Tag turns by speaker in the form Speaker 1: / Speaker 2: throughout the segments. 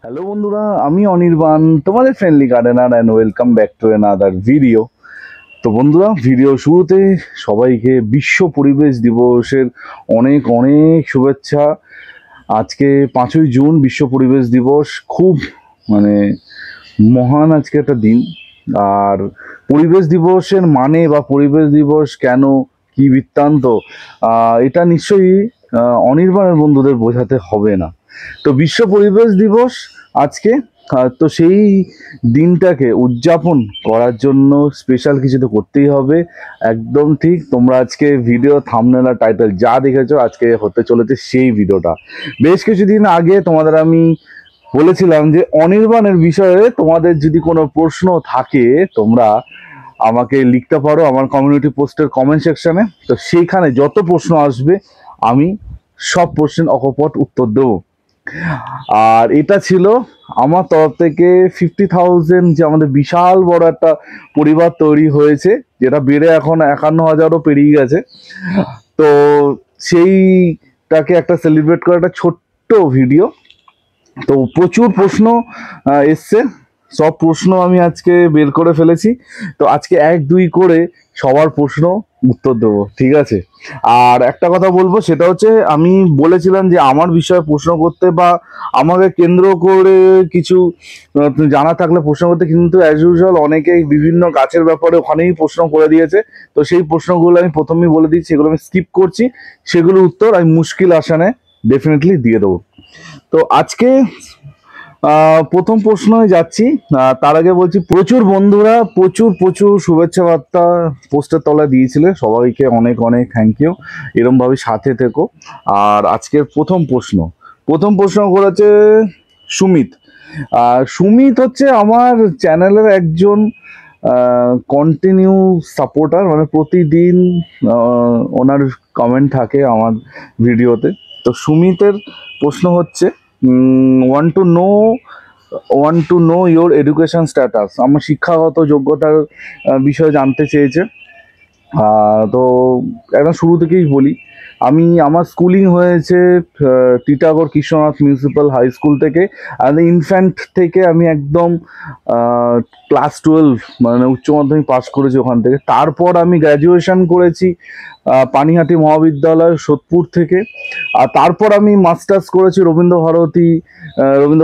Speaker 1: Hello বন্ধুরা, আমি অনির্বাণ, তোমাদের friendly gardener and welcome back to another video. তো বন্ধুরা, ভিডিও শুরুতে সবাইকে বিশ্ব পরিবেশ দিবসের অনেক অনেক শুভেচ্ছা। আজকে 5ই জুন বিশ্ব পরিবেশ দিবস, খুব মানে মহান আজকে একটা দিন। আর পরিবেশ দিবসের মানে বা পরিবেশ দিবস কেন, কি বৃত্তান্ত, এটা নিশ্চয়ই অনির্বাণের বন্ধুদের বোঝাতে হবে না। তো বিশ্ব পরিবেশ দিবস আজকে, তো সেই দিনটাকে উদযাপন করার জন্য স্পেশাল কিছু তো করতেই হবে। একদম ঠিক, তোমরা আজকে ভিডিও থাম্বনেল আর টাইটেল যা দেখেছো আজকে হতে চলেছে সেই ভিডিওটা। বেশ কিছুদিন আগে তোমাদের আমি বলেছিলাম যে অনির্বাণের বিষয়ে তোমাদের যদি কোনো প্রশ্ন থাকে তোমরা আমাকে লিখতে পারো আমার কমিউনিটি পোস্টের কমেন্ট সেকশনে। তো সেইখানে যত প্রশ্ন আসবে আমি সব প্রশ্নের অকপট উত্তর দেবো। আর এটা ছিল আমার তরফ থেকে 50,000, যে আমাদের বিশাল বড় একটা পরিবার তৈরি হয়েছে, যেটা বেড়ে এখন 51,000ও পেরিয়ে গেছে। তো সেইটাকে একটা সেলিব্রেট করে একটা ছোট্ট ভিডিও। তো প্রচুর প্রশ্ন এসছে, সব প্রশ্ন আমি আজকে বের করে ফেলেছি। তো আজকে 1-2 করে সবার প্রশ্ন উত্তর দেবো, ঠিক আছে? আর একটা কথা বলবো, সেটা হচ্ছে আমি বলেছিলাম যে আমার বিষয়ে প্রশ্ন করতে বা আমাকে কেন্দ্র করে কিছু জানা থাকলে প্রশ্ন করতে, কিন্তু অ্যাজ ইউজুয়াল অনেকেই বিভিন্ন গাছের ব্যাপারে ওখানেই প্রশ্ন করে দিয়েছে। তো সেই প্রশ্নগুলো আমি প্রথমেই বলে দিচ্ছি, এগুলো আমি স্কিপ করছি, সেগুলোর উত্তর আমি মুশকিল আসানে ডেফিনেটলি দিয়ে দেবো। তো আজকে প্রথম প্রশ্নে যাচ্ছি। তার আগে বলছি, প্রচুর বন্ধুরা প্রচুর প্রচুর শুভেচ্ছা বার্তা পোস্টের তলায় দিয়েছিলে, সবাইকে অনেক অনেক থ্যাংক ইউ। এরমভাবে সাথে থেকো। আর আজকের প্রথম প্রশ্ন করেছে সুমিত। সুমিত হচ্ছে আমার চ্যানেলের একজন কন্টিনিউ সাপোর্টার, মানে প্রতিদিন ওনার কমেন্ট থাকে আমার ভিডিওতে। তো সুমিতের প্রশ্ন হচ্ছে, want to know your education status, আমার শিক্ষাগত যোগ্যতার বিষয়ে জানতে চেয়েছে। তো একদম শুরু থেকেই বলি, আমার স্কুলিং হয়েছে Titagarh Krishnanath municipal high school থেকে। আর ইনফ্যান্ট থেকে আমি একদম ক্লাস 12 মানে উচ্চ মাধ্যমিক পাস করেছি ওখান থেকে। তারপর আমি গ্র্যাজুয়েশন করেছি পানিহাটি মহাবিদ্যালয় সোদপুর থেকে। আর তারপর আমি মাস্টার্স করেছি রবীন্দ্র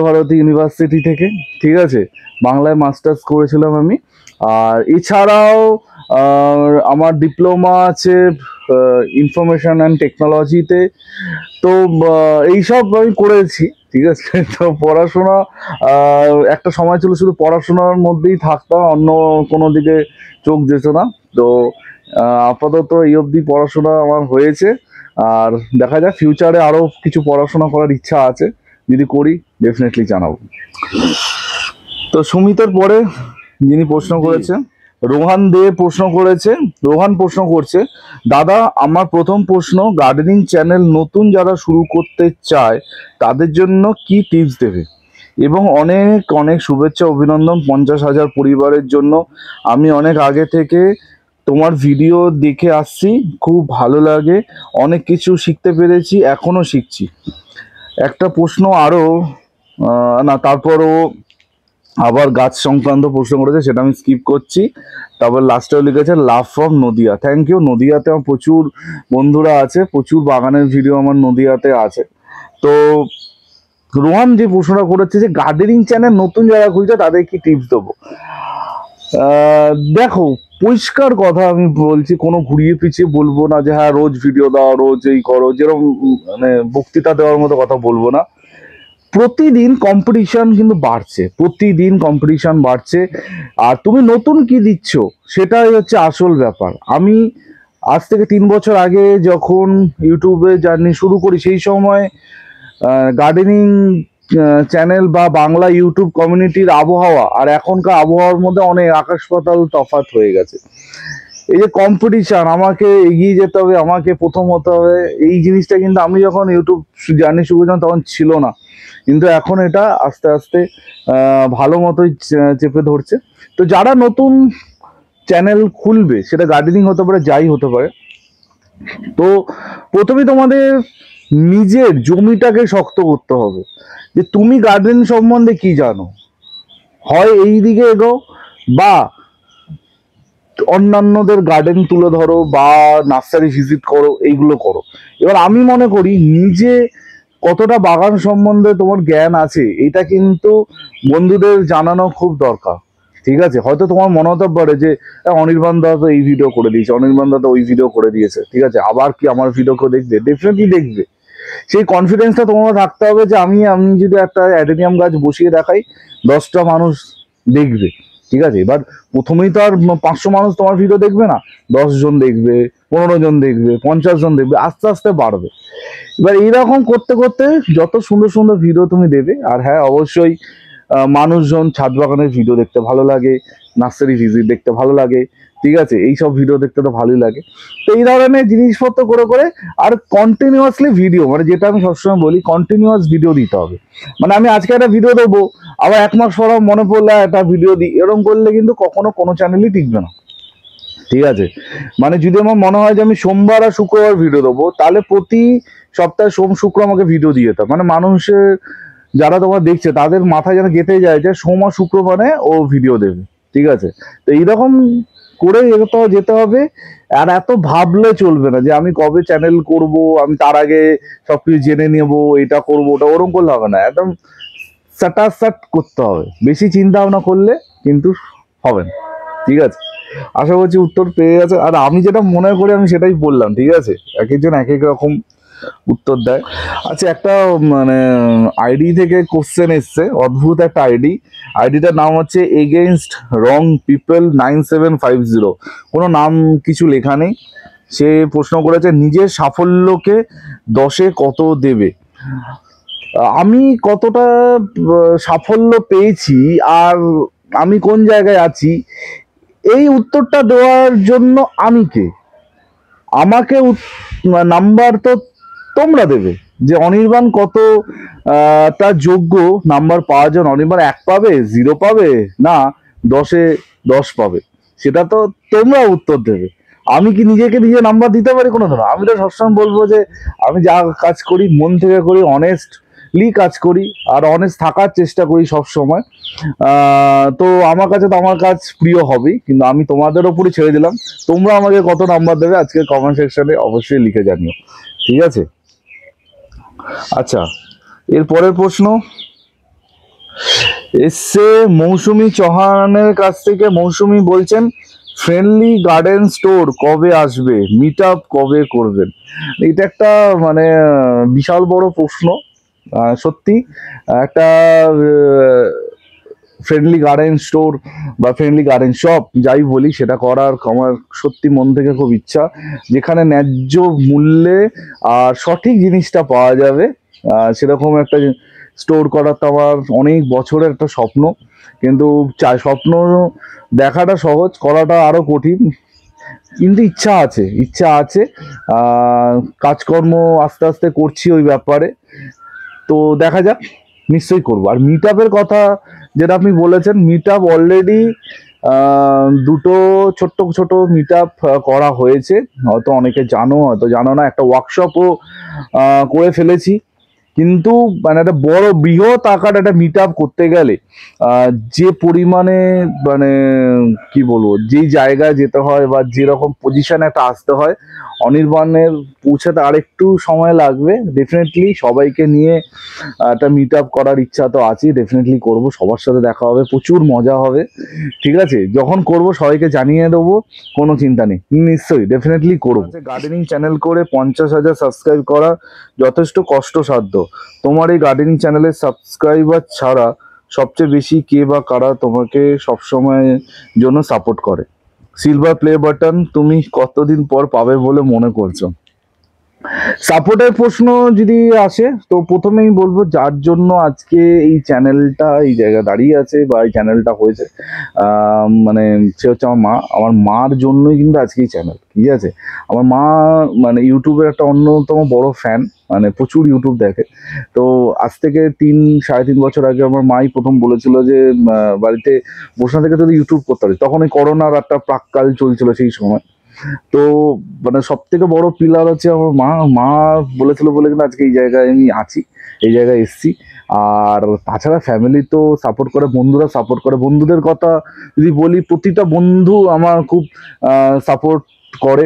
Speaker 1: ভারতী ইউনিভার্সিটি থেকে, ঠিক আছে? বাংলায় মাস্টার্স করেছিলাম আমি। আর এছাড়াও আমার ডিপ্লোমা আছে ইনফরমেশন অ্যান্ড টেকনোলজিতে। তো এইসব আমি করেছি, ঠিক আছে? তো পড়াশোনা, একটা সময় ছিল শুধু পড়াশোনার মধ্যেই থাকতাম, অন্য কোনো দিকে চোখ যেত না। তো আপাতত এই অবধি পড়াশোনা আমার হয়েছে। আর দেখা যাক, ফিউচারে আরও কিছু পড়াশোনা করার ইচ্ছা আছে, যদি করি ডেফিনেটলি জানাবো। তো সুমিতের পরে যিনি প্রশ্ন করেছেন, রোহান প্রশ্ন করছে, দাদা আমার প্রথম প্রশ্ন, গার্ডেনিং চ্যানেল নতুন যারা শুরু করতে চায় তাদের জন্য কি টিপস দেবে? এবং অনেক অনেক শুভেচ্ছা অভিনন্দন 50,000 পরিবারের জন্য। আমি অনেক আগে থেকে তোমার ভিডিও দেখে আসছি, খুব ভালো লাগে, অনেক কিছু শিখতে পেরেছি, এখনো শিখছি। একটা প্রশ্ন আরও, না তারপরও আবার গাছ সংক্রান্ত প্রশ্ন করেছে, সেটা আমি স্কিপ করছি। তারপর লাস্টেও লিখেছে love from Nadia. Thank you. নদিয়াতে আমার প্রচুর বন্ধুরা আছে, প্রচুর বাগানের ভিডিও আমার নদিয়াতে আছে। তো রোহান যে প্রশ্নটা করেছে যে গার্ডেনিং চ্যানেল নতুন যারা খুলছে তাদের কি টিপস দেবো, দেখো পরিষ্কার কথা আমি বলছি, কোনো ঘুরিয়ে পিছিয়ে বলবো না যে হ্যাঁ রোজ ভিডিও দাও, রোজ এই করো, যেরকম মানে বক্তৃতা দেওয়ার মতো কথা বলবো না। প্রতিদিন কম্পিটিশন কিন্তু বাড়ছে, প্রতিদিন কম্পিটিশন বাড়ছে। আর তুমি নতুন কি দিচ্ছ সেটাই হচ্ছে আসল ব্যাপার। আমি আজ থেকে 3 বছর আগে যখন ইউটিউবে জার্নি শুরু করি, সেই সময় গার্ডেনিং চ্যানেল বা বাংলা ইউটিউব কমিউনিটির আবহাওয়া আর এখনকার আবহাওয়ার মধ্যে অনেক আকাশ পাতাল তফাৎ হয়ে গেছে। এই যে কম্পিটিশন, আমাকে এগিয়ে যেতে হবে, আমাকে প্রথম হতে হবে, এই জিনিসটা কিন্তু আমি যখন ইউটিউব জার্নি শুরু করেছিলাম তখন ছিল না। কিন্তু এখন এটা আস্তে আস্তে ভালো মতোই চেপে ধরছে। তো যারা নতুন চ্যানেল খুলবে, সেটা গার্ডেনিং হতে পারে, যাই হতে পারে, তো প্রথমে তোমাদের নিজের জমিটাকে শক্ত করতে হবে, যে তুমি গার্ডেন সম্বন্ধে কি জানো, হয় এই দিকে এগো বা অন্যান্যদের গার্ডেন তুলে ধরো বা নার্সারি ভিজিট করো, এইগুলো করো। এবার আমি মনে করি নিজে কতটা বাগান সম্বন্ধে তোমার জ্ঞান আছে এটা কিন্তু বন্ধুদের জানানো খুব দরকার। ঠিক আছে, হয়তো তোমার মনে হতে পারে যে অনির্বাণ দা তো এই ভিডিও করে দিয়েছে, অনির্বাণ দা তো ওই ভিডিও করে দিয়েছে, ঠিক আছে আবার কি আমার ভিডিও কেউ দেখবে? ডেফিনেটলি দেখবে। সেই কনফিডেন্সটা তোমার থাকতে হবে যে আমি যদি একটা অ্যাডেনিয়াম গাছ বসিয়ে দেখাই 10টা মানুষ দেখবে। ঠিক আছে, এবার প্রথমেই তো আর 500 মানুষ তোমার ভিডিও দেখবে না, 10 জন দেখবে, 15 জন দেখবে, 50 জন দেখবে, আস্তে আস্তে বাড়বে। এবার এইরকম করতে করতে যত সুন্দর সুন্দর ভিডিও তুমি দেবে, আর হ্যাঁ অবশ্যই মানুষজন ছাদ বাগানের ভিডিও দেখতে ভালো লাগে, নার্সারি ভিজিট দেখতে ভালো লাগে, ঠিক আছে এইসব ভিডিও দেখতে তো ভালোই লাগে। তো এই ধরনের জিনিসপত্র করে করে আর কন্টিনিউয়াসলি ভিডিও, মানে যেটা আমি সবসময় বলি কন্টিনিউয়াস ভিডিও দিতে হবে। মানে আমি আজকে একটা ভিডিও দেবো, আবার 1 মাস পর মনে পড়লে একটা ভিডিও দিই, এরকম করলে কিন্তু কখনো কোনো চ্যানেলই টিকবে না। ঠিক আছে, মানে যদি আমার মনে হয় যে আমি সোমবার আর শুক্রবার ভিডিও দেবো, তাহলে প্রতি সপ্তাহে সোম শুক্র আমাকে ভিডিও দিয়ে যেতে হবে। মানে মানুষের যারা তোমার দেখছে তাদের মাথায় যেন গেঁথে যায় যে সোম আর শুক্র মানে ও ভিডিও দেবে। ঠিক আছে, তো এইরকম করে যেতে হবে। আর এত ভাবলে চলবে না যে আমি কবে চ্যানেল করব, আমি তার আগে সবকিছু জেনে নেব, এটা করব ওটা, ওরকম করলে হবে না। একদম সাটাসাট করতে হবে, বেশি চিন্তা ভাবনা করলে কিন্তু হবে না। ঠিক আছে, আশা করছি উত্তর পেয়ে গেছে। আর আমি যেটা মনে করি আমি সেটাই বললাম, ঠিক আছে, এক একজন এক এক রকম উত্তর দেয়। আচ্ছা, একটা মানে আইডি থেকে কোশ্চেন এসছে, অদ্ভুত একটা আইডিটার নাম হচ্ছে এগেইনস্ট রং পিপল 9750, কোনো নাম কিছু লেখা নেই। সে প্রশ্ন করেছে নিজের সাফল্যকে 10-এ কত দেবে। আমি কতটা সাফল্য পেয়েছি আর আমি কোন জায়গায় আছি, এই উত্তরটা দেওয়ার জন্য আমি কে? আমাকে নাম্বার তো তোমরা দেবে, যে অনির্বাণ কত তার যোগ্য নাম্বার পাওয়ার জন্য। অনির্বাণ 1 পাবে, 0 পাবে, না 10-এ 10 পাবে, সেটা তো তোমরা উত্তর দেবে। আমি কি নিজেকে নিজে নাম্বার দিতে পারি কোনো দিন? আমি তো সবসময় বলবো যে আমি যা কাজ করি মন থেকে করি, অনেস্টলি কাজ করি, আর অনেস্ট থাকার চেষ্টা করি সব সময়। তো আমার কাছে তো আমার কাজ প্রিয় হবেই, কিন্তু আমি তোমাদের ওপরই ছেড়ে দিলাম, তোমরা আমাকে কত নাম্বার দেবে আজকে কমেন্ট সেকশনে অবশ্যই লিখে জানিও। ঠিক আছে, আচ্ছা এর পরের প্রশ্ন এসছে মৌসুমী চৌহানের কাছ থেকে। মৌসুমী বলছেন ফ্রেন্ডলি গার্ডেন স্টোর কবে আসবে, মিট আপ কবে করবেন? এটা একটা মানে বিশাল বড় প্রশ্ন। সত্যি একটা ফ্রেন্ডলি গার্ডেন স্টোর বা ফ্রেন্ডলি গার্ডেন শপ যাই বলি, সেটা করার আমার সত্যি মন থেকে খুব ইচ্ছা, যেখানে ন্যায্য মূল্যে আর সঠিক জিনিসটা পাওয়া যাবে। সেরকম একটা স্টোর করার তো আমার অনেক বছরের একটা স্বপ্ন, কিন্তু স্বপ্ন দেখাটা সহজ, করাটা আরো কঠিন। কিন্তু ইচ্ছা আছে। কাজকর্ম আস্তে আস্তে করছি ওই ব্যাপারে, তো দেখা যাক, নিশ্চয়ই করবো। আর মিট আপের কথা যেটা আপনি বলেছেন, মিট আপ অলরেডি 2টো ছোট্ট ছোট মিট আপ করা হয়েছে, হয়তো অনেকে জানো হয়তো জানো না। একটা ওয়ার্কশপও করে ফেলেছি, কিন্তু মানে একটা বড় বৃহৎ আকার একটা মিট আপ করতে গেলে যে পরিমাণে মানে কি বলবো, যেই জায়গায় যেতে হয় বা যেরকম পজিশনে একটা আসতে হয়, অনির্বাণের পৌঁছাতে আরেকটু সময় লাগবে। ডেফিনেটলি সবাইকে নিয়ে একটা মিট আপ করার ইচ্ছা তো আছেই, ডেফিনেটলি করব, সবার সাথে দেখা হবে, প্রচুর মজা হবে। ঠিক আছে, যখন করব সবাইকে জানিয়ে দেবো, কোনো চিন্তা নেই, নিশ্চয়ই ডেফিনেটলি করব। গার্ডেনিং চ্যানেল করে 50,000 সাবস্ক্রাইব করা যথেষ্ট কষ্টসাধ্য। তোমার এই গার্ডেনিং চ্যানেলের সাবস্ক্রাইবার ছাড়া সবচেয়ে বেশি কে বা কারা তোমাকে সবসময় জন্য সাপোর্ট করে? সিলভার প্লে বাটন তুমি কতদিন পর পাবে বলে মনে করছো? সাপোর্টের প্রশ্ন যদি আসে, তো প্রথমেই বলবো যার জন্য আজকে এই চ্যানেলটা এই জায়গায় দাঁড়িয়ে আছে বা এই চ্যানেলটা হয়েছে, মানে সে হচ্ছে আমার মা। আমার মার জন্যই কিন্তু আজকে এই চ্যানেল। ঠিক আছে, আমার মা মানে ইউটিউবের একটা অন্যতম বড় ফ্যান, মানে প্রচুর ইউটিউব দেখে। তো আজ থেকে 3-3.5 বছর আগে আমার মাই প্রথম বলেছিল যে বাড়িতে বসে থেকে যদি ইউটিউব করতে পারি, তখন এই করোনার একটা প্রাককাল চলছিল সেই সময়। তো মানে সব থেকে বড় পিলার হচ্ছে আমার মা। মা বলেছিল বলে কিন্তু আজকে এই জায়গায় আমি আছি, এই জায়গায় এসছি। আর তাছাড়া ফ্যামিলি তো সাপোর্ট করে, বন্ধুরা সাপোর্ট করে। বন্ধুদের কথা যদি বলি, প্রতিটা বন্ধু আমার খুব সাপোর্ট করে।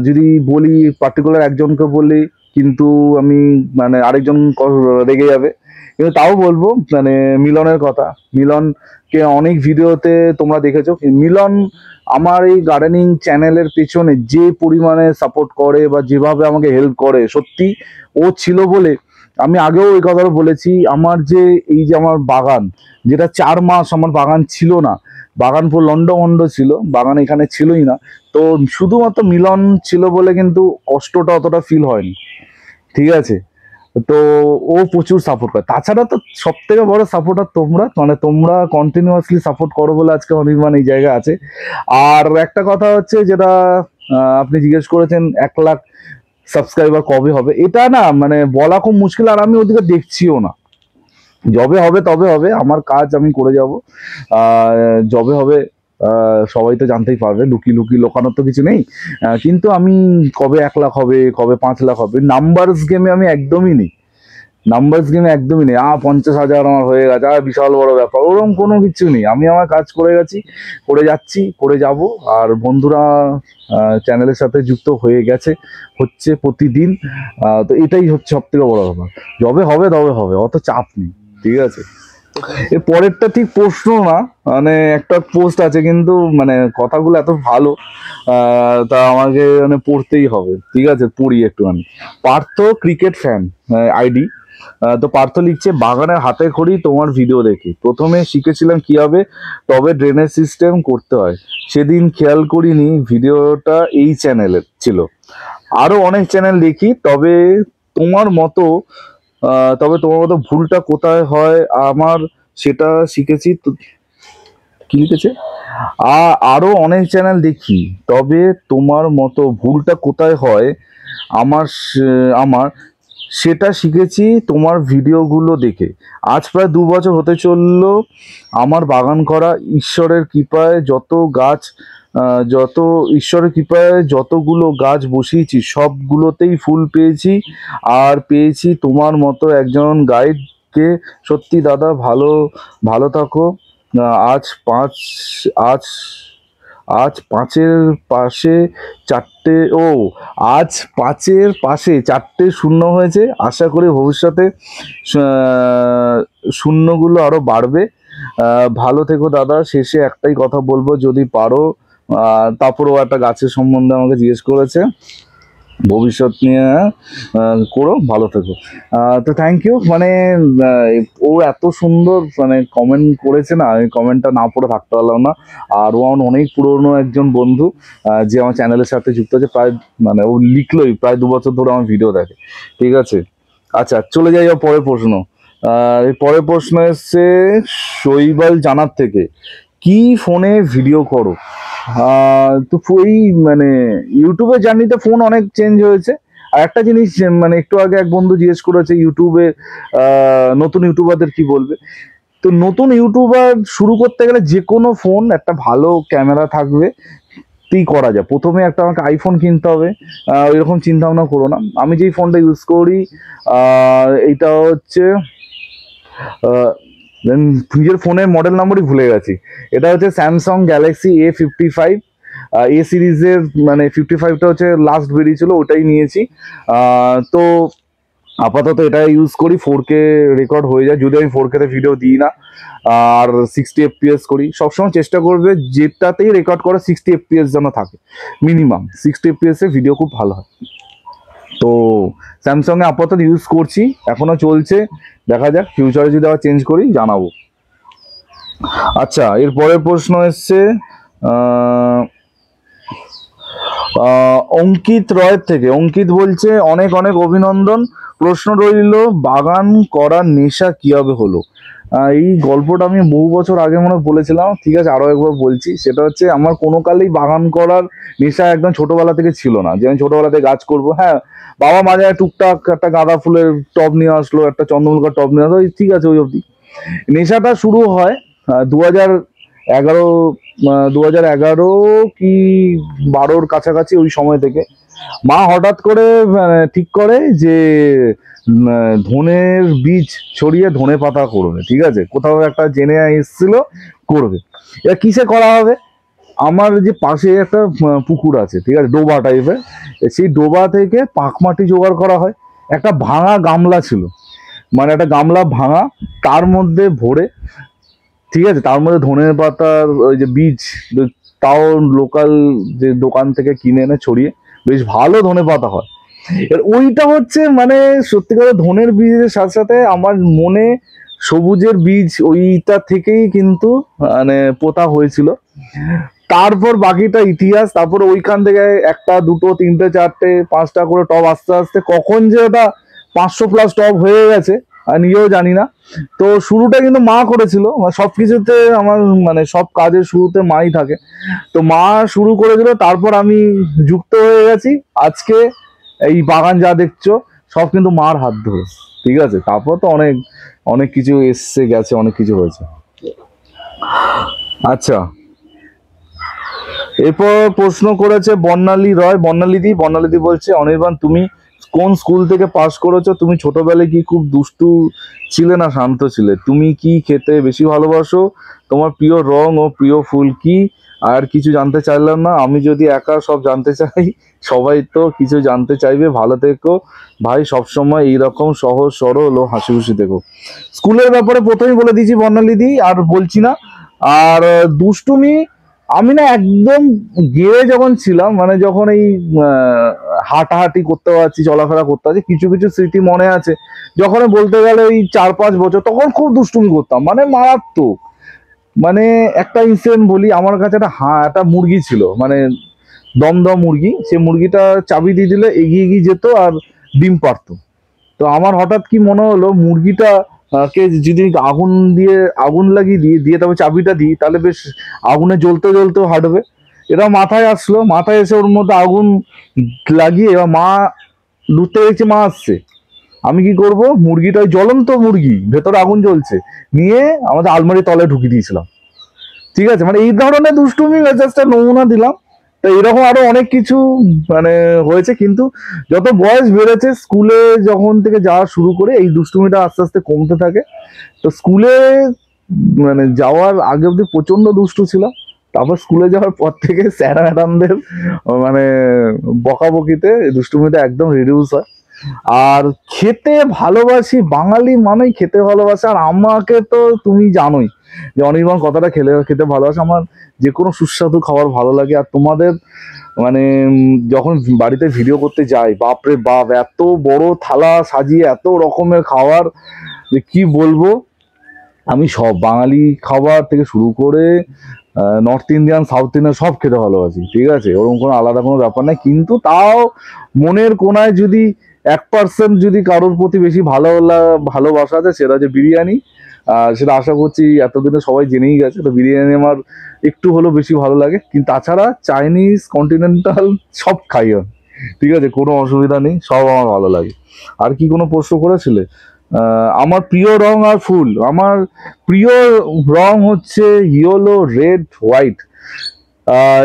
Speaker 1: যদি বলি পার্টিকুলার একজনকে বলি, কিন্তু আমি মানে আরেকজন রেগে যাবে, কিন্তু তাও বলবো মানে মিলনের কথা। মিলনকে অনেক ভিডিওতে তোমরা দেখেছো। মিলন আমার এই গার্ডেনিং চ্যানেলের পেছনে যে পরিমাণে সাপোর্ট করে বা যেভাবে আমাকে হেল্প করে, সত্যি ও ছিল বলে আমি আগেও এই কথাটা বলেছি। আমার যে এই যে আমার বাগান, যেটা 4 মাস আমার বাগান ছিল না, বাগান পুরো লন্ডভন্ড ছিল, বাগান এখানে ছিলই না। তো শুধুমাত্র মিলন ছিল বলে কিন্তু কষ্টটা অতটা ফিল হয়নি, ঠিক আছে। তো ও প্রচুর সাপোর্ট করে। তাছাড়া তো সব থেকে বড় সাপোর্টার তোমরা, মানে তোমরা কন্টিনিউয়াসলি সাপোর্ট করো বলে আজকে অনির্বাণ এই জায়গায় আছে। আর একটা কথা হচ্ছে যেটা আপনি জিজ্ঞেস করেছেন 1 লাখ সাবস্ক্রাইবার কবে হবে, এটা না মানে বলা খুব মুশকিল। আর আমি ওদিকে দেখছিও না। যবে হবে তবে হবে, আমার কাজ আমি করে যাব। যবে হবে সবাই তো জানতেই পারবে, লুকিয়ে লুকিয়ে লোকানোর তো কিছু নেই। কিন্তু আমি কবে 1 লাখ হবে, কবে 5 লাখ হবে, নাম্বারস গেমে আমি একদমই নেই। নাম্বারস গেমে একদমই নেই। 50,000 আমার হয়ে গেছে, বিশাল বড় ব্যাপার, ওরকম কোনো কিছু নেই। আমি আমার কাজ করে গেছি, করে যাচ্ছি, করে যাব। আর বন্ধুরা চ্যানেলের সাথে যুক্ত হয়ে গেছে, হচ্ছে প্রতিদিন। তো এটাই হচ্ছে সব থেকে বড় ব্যাপার। যবে হবে তবে হবে, অত চাপ নেই, ঠিক আছে। এর পরেরটা ঠিক প্রশ্ন না, মানে একটা পোস্ট আছে, কিন্তু মানে কথাগুলো এত ভালো, তা আমাকে মানে পড়তেই হবে, ঠিক আছে। পড়ি একটুখানি। Partha cricket fan ID. তো পার্থ লিখছে, বাগানের হাতে খড়ি তোমার ভিডিও দেখি প্রথমে শিখেছিলাম কিভাবে তবে ড্রেনেজ সিস্টেম করতে হয়। সেদিন খেয়াল করিনি ভিডিওটা এই চ্যানেলের ছিল। আরো অনেক চ্যানেল দেখি, তবে তোমার মতো ভুলটা কোথায় হয় আমার সেটা শিখেছি। কি লিখেছে? আরো অনেক চ্যানেল দেখি, তবে তোমার মতো ভুলটা কোথায় হয় আমার সেটা শিখেছি তোমার ভিডিওগুলো দেখে। আজ প্রায় 2 বছর হতে চললো আমার বাগান করা। ঈশ্বরের কৃপায় যতগুলো গাছ বসিয়েছি সবগুলোতেই ফুল পেয়েছি। আর পেয়েছি তোমার মতো একজন গাইডকে। সত্যি দাদা, ভালো ভালো থাকো। আজ পাঁচ আজ আজ পাঁচের পাশে চারটে ও আজ 5-এর পাশে 4টে শূন্য হয়েছে। আশা করি ভবিষ্যতে শূন্যগুলো আরো বাড়বে। ভালো থেকো দাদা। শেষে একটাই কথা বলবো, যদি পারো তারপরেও একটা গাছের সম্বন্ধে আমাকে জিজ্ঞেস করেছে, ভবিষ্যৎ নিয়ে করো, ভালো থেকো। তো থ্যাংক ইউ। মানে ও এত সুন্দর মানে কমেন্ট করেছে না, আমি কমেন্টটা না পড়ে থাকতে পারলাম না। আর ও অনেক পুরনো একজন বন্ধু, যে আমার চ্যানেলের সাথে যুক্ত আছে প্রায়, মানে ও লিখলোই প্রায় 2 বছর ধরে আমার ভিডিও দেখে, ঠিক আছে। আচ্ছা, চলে যাই পরের প্রশ্ন। এই পরের প্রশ্ন এসছে শৈবাল জানার থেকে, কি ফোনে ভিডিও করো? তো ওই মানে ইউটিউবের জার্নিতে ফোন অনেক চেঞ্জ হয়েছে। আর একটা জিনিস, মানে একটু আগে এক বন্ধু জিজ্ঞেস করেছে ইউটিউবে নতুন ইউটিউবারদের কি বলবে। তো নতুন ইউটিউবার শুরু করতে গেলে যে কোনো ফোন একটা ভালো ক্যামেরা থাকবে তেই করা যায়। প্রথমে আমাকে আইফোন কিনতে হবে, এরকম চিন্তা ভাবনা করো না। আমি যেই ফোনটা ইউজ করি এইটা হচ্ছে নিজের ফোনের মডেল নাম্বারই ভুলে গেছি। এটা হচ্ছে স্যামসাং গ্যালাক্সি A55 এ সিরিজের, মানে 55টা হচ্ছে লাস্ট বেরিয়েছিল, ওটাই নিয়েছি। তো আপাতত এটা ইউজ করি, 4K রেকর্ড হয়ে যায়, যদি আমি 4K তে ভিডিও দিই না। আর 60 FPS করি, সবসময় চেষ্টা করবে যেটাতেই রেকর্ড করে 60 FPS যেন থাকে, মিনিমাম 60 FPS এ ভিডিও খুব ভালো হয়। তো স্যামসাং এ আপাতত ইউজ করছি, এখনো চলছে, দেখা যাক ফিউচারে যদি আবার চেঞ্জ করি জানাবো। আচ্ছা, এর পরের প্রশ্ন এসছে অঙ্কিত রয়ের থেকে। অঙ্কিত বলছে, অনেক অনেক অভিনন্দন। প্রশ্ন রইল, বাগান করার নেশা কিভাবে হলো? এই গল্পটা আমি বহু বছর আগে মনে বলেছিলাম, ঠিক আছে, আরো একবার বলছি। সেটা হচ্ছে, আমার কোনো কালেই বাগান করার নেশা একদম ছোটবেলা থেকে ছিল না, যে আমি ছোটবেলা থেকে গাছ করবো। হ্যাঁ, বাবা মাঝে টুকটাক একটা গাঁদা ফুলের টব নিয়ে আসলো, একটা চন্দ্রমল্লিকার টব নিয়ে আসলো, ঠিক আছে, ওই অবধি। নেশাটা শুরু হয় 2000 2011 কি 12-র কাছাকাছি ওই সময় থেকে মা হঠাৎ করে ঠিক করে যে ধনের বীজ ছড়িয়ে ধনে পাতা করবে, ঠিক আছে, কোথাও একটা জেনে এসেছিল করবে। এবার কিসে করা হবে, আমার যে পাশে একটা পুকুর আছে, ঠিক আছে, ডোবা টাইপের, সেই ডোবা থেকে পাঁক মাটি জোগাড় করা হয়। একটা ভাঙা গামলা ছিল, মানে একটা গামলা ভাঙা, তার মধ্যে ভরে, ঠিক আছে, তার মধ্যে ধনের পাতার ওই যে বীজ, তাও লোকাল যে দোকান থেকে কিনে এনে ছড়িয়ে বেশ ভালো ধনে পাতা হয়। এর ওইটা হচ্ছে মানে সত্যিকারের ধনের বীজের সাথে সাথে আমার মনে সবুজের বীজ ওইটা থেকেই কিন্তু মানে পোতা হয়েছিল। তারপর বাকিটা ইতিহাস। তারপর ওইখান থেকে একটা, দুটো, তিনটে, চারটে, পাঁচটা করে টব আস্তে আস্তে কখন যে ওটা 500+ টব হয়ে গেছে আর নিজেও জানি না। তো শুরুটা কিন্তু মা করেছিল, সবকিছুতে আমার মানে সব কাজের শুরুতে মাই থাকে। তো মা শুরু করেছিল, তারপর আমি যুক্ত হয়ে গেছি। আজকে এই বাগান যা দেখছো সব কিন্তু মার হাত ধরে, ঠিক আছে। তারপর তো অনেক অনেক কিছু এসছে গেছে, অনেক কিছু হয়েছে। আচ্ছা, এরপর প্রশ্ন করেছে বর্ণালী রয়। বর্ণালীদি বলছে, অনির্বাণ তুমি কোন স্কুল থেকে পাস করেছো? তুমি ছোটবেলায় কি খুব দুষ্টু ছিলে না শান্ত ছিলে? তুমি কি খেতে বেশি ভালোবাসো? তোমার প্রিয় রং ও প্রিয় ফুল কি? আর কিছু জানতে চাইলাম না, আমি যদি একা সব জানতে চাই সবাই তো কিছু জানতে চাইবে। ভালো থেকো ভাই, সবসময় এইরকম সহজ সরল ও হাসি খুশি থেকো। স্কুলের ব্যাপারে প্রথমেই বলে দিয়েছি বর্ণালীদি, আর বলছি না। আর দুষ্টুমি আমি না একদম গেয়ে যখন ছিলাম, মানে যখন এই হাঁটাহাঁটি করতে পারছি, চলাফেরা করতে পারছি, কিছু কিছু স্মৃতি মনে আছে। যখন বলতে গেলে ওই 4-5 বছর, তখন খুব দুষ্টুমি করতাম, মানে মারাত্মক। মানে একটা ইনসিডেন্ট বলি, আমার কাছে একটা মুরগি ছিল, মানে দমদম মুরগি। সে মুরগিটা চাবি দিয়ে দিলে এগিয়ে এগিয়ে যেত আর ডিম পারতো। তো আমার হঠাৎ কি মনে হলো, মুরগিটা কে যদি আগুন লাগিয়ে দিয়ে তারপর চাবিটা দিই, তাহলে বেশ আগুনে জ্বলতে জ্বলতেও হাঁটবে। এটা মাথায় আসলো, মাথায় এসে ওর মধ্যে আগুন লাগিয়ে, এবার মা লুটতে দেখছে মা আসছে, আমি কি করব, মুরগিটা ওই জ্বলন্ত মুরগি, ভেতরে আগুন জ্বলছে, নিয়ে আমাদের আলমারি তলায় ঢুকিয়ে দিয়েছিলাম, ঠিক আছে। মানে এই ধরনের দুষ্টুমি জাস্ট নমুনা দিলাম। তো এরকম আরো অনেক কিছু মানে হয়েছে, কিন্তু যত বয়স বেড়েছে, স্কুলে যখন থেকে যাওয়া শুরু করে, এই দুষ্টুমিটা আস্তে আস্তে কমতে থাকে। তো স্কুলে মানে যাওয়ার আগে অব্দি প্রচন্ড দুষ্টু ছিলাম। তারপর স্কুলে যাওয়ার পর থেকে স্যার ম্যাডামদের মানে বকাবকিতে দুষ্টুমিটা একদম রিডিউস হয়। আর খেতে ভালোবাসি, বাঙালি মানেই খেতে ভালোবাসে। আর আমাকে তো তুমি জানোই যে অনির্বাণ কথাটা খেতে ভালোবাসে। আমার যে কোনো সুস্বাদু খাবার ভালো লাগে। আর তোমাদের মানে যখন বাড়িতে ভিডিও করতে যাই, বাপরে বাপ, এত বড় থালা সাজিয়ে এত রকমের খাবার, যে কি বলবো। আমি সব বাঙালি খাবার থেকে শুরু করে নর্থ ইন্ডিয়ান, সাউথ ইন্ডিয়ান সব খেতে ভালোবাসি, ঠিক আছে, ওরকম কোনো আলাদা কোনো ব্যাপার নেই। কিন্তু তাও মনের কোনায় যদি 1% যদি কারোর প্রতি বেশি ভালোবাসা আছে, সেটা হচ্ছে বিরিয়ানি। সেটা আশা করছি এতদিনে সবাই জেনেই গেছে। তো বিরিয়ানি আমার একটু হলেও বেশি ভালো লাগে। কিন্তু তাছাড়া চাইনিজ, কন্টিনেন্টাল সব খাই আমি, ঠিক আছে, কোনো অসুবিধা নেই, সব আমার ভালো লাগে। আর কি কোনো প্রশ্ন করেছিলে? আমার প্রিয় রং আর ফুল, আমার প্রিয় রং হচ্ছে ইয়েলো, রেড, হোয়াইট।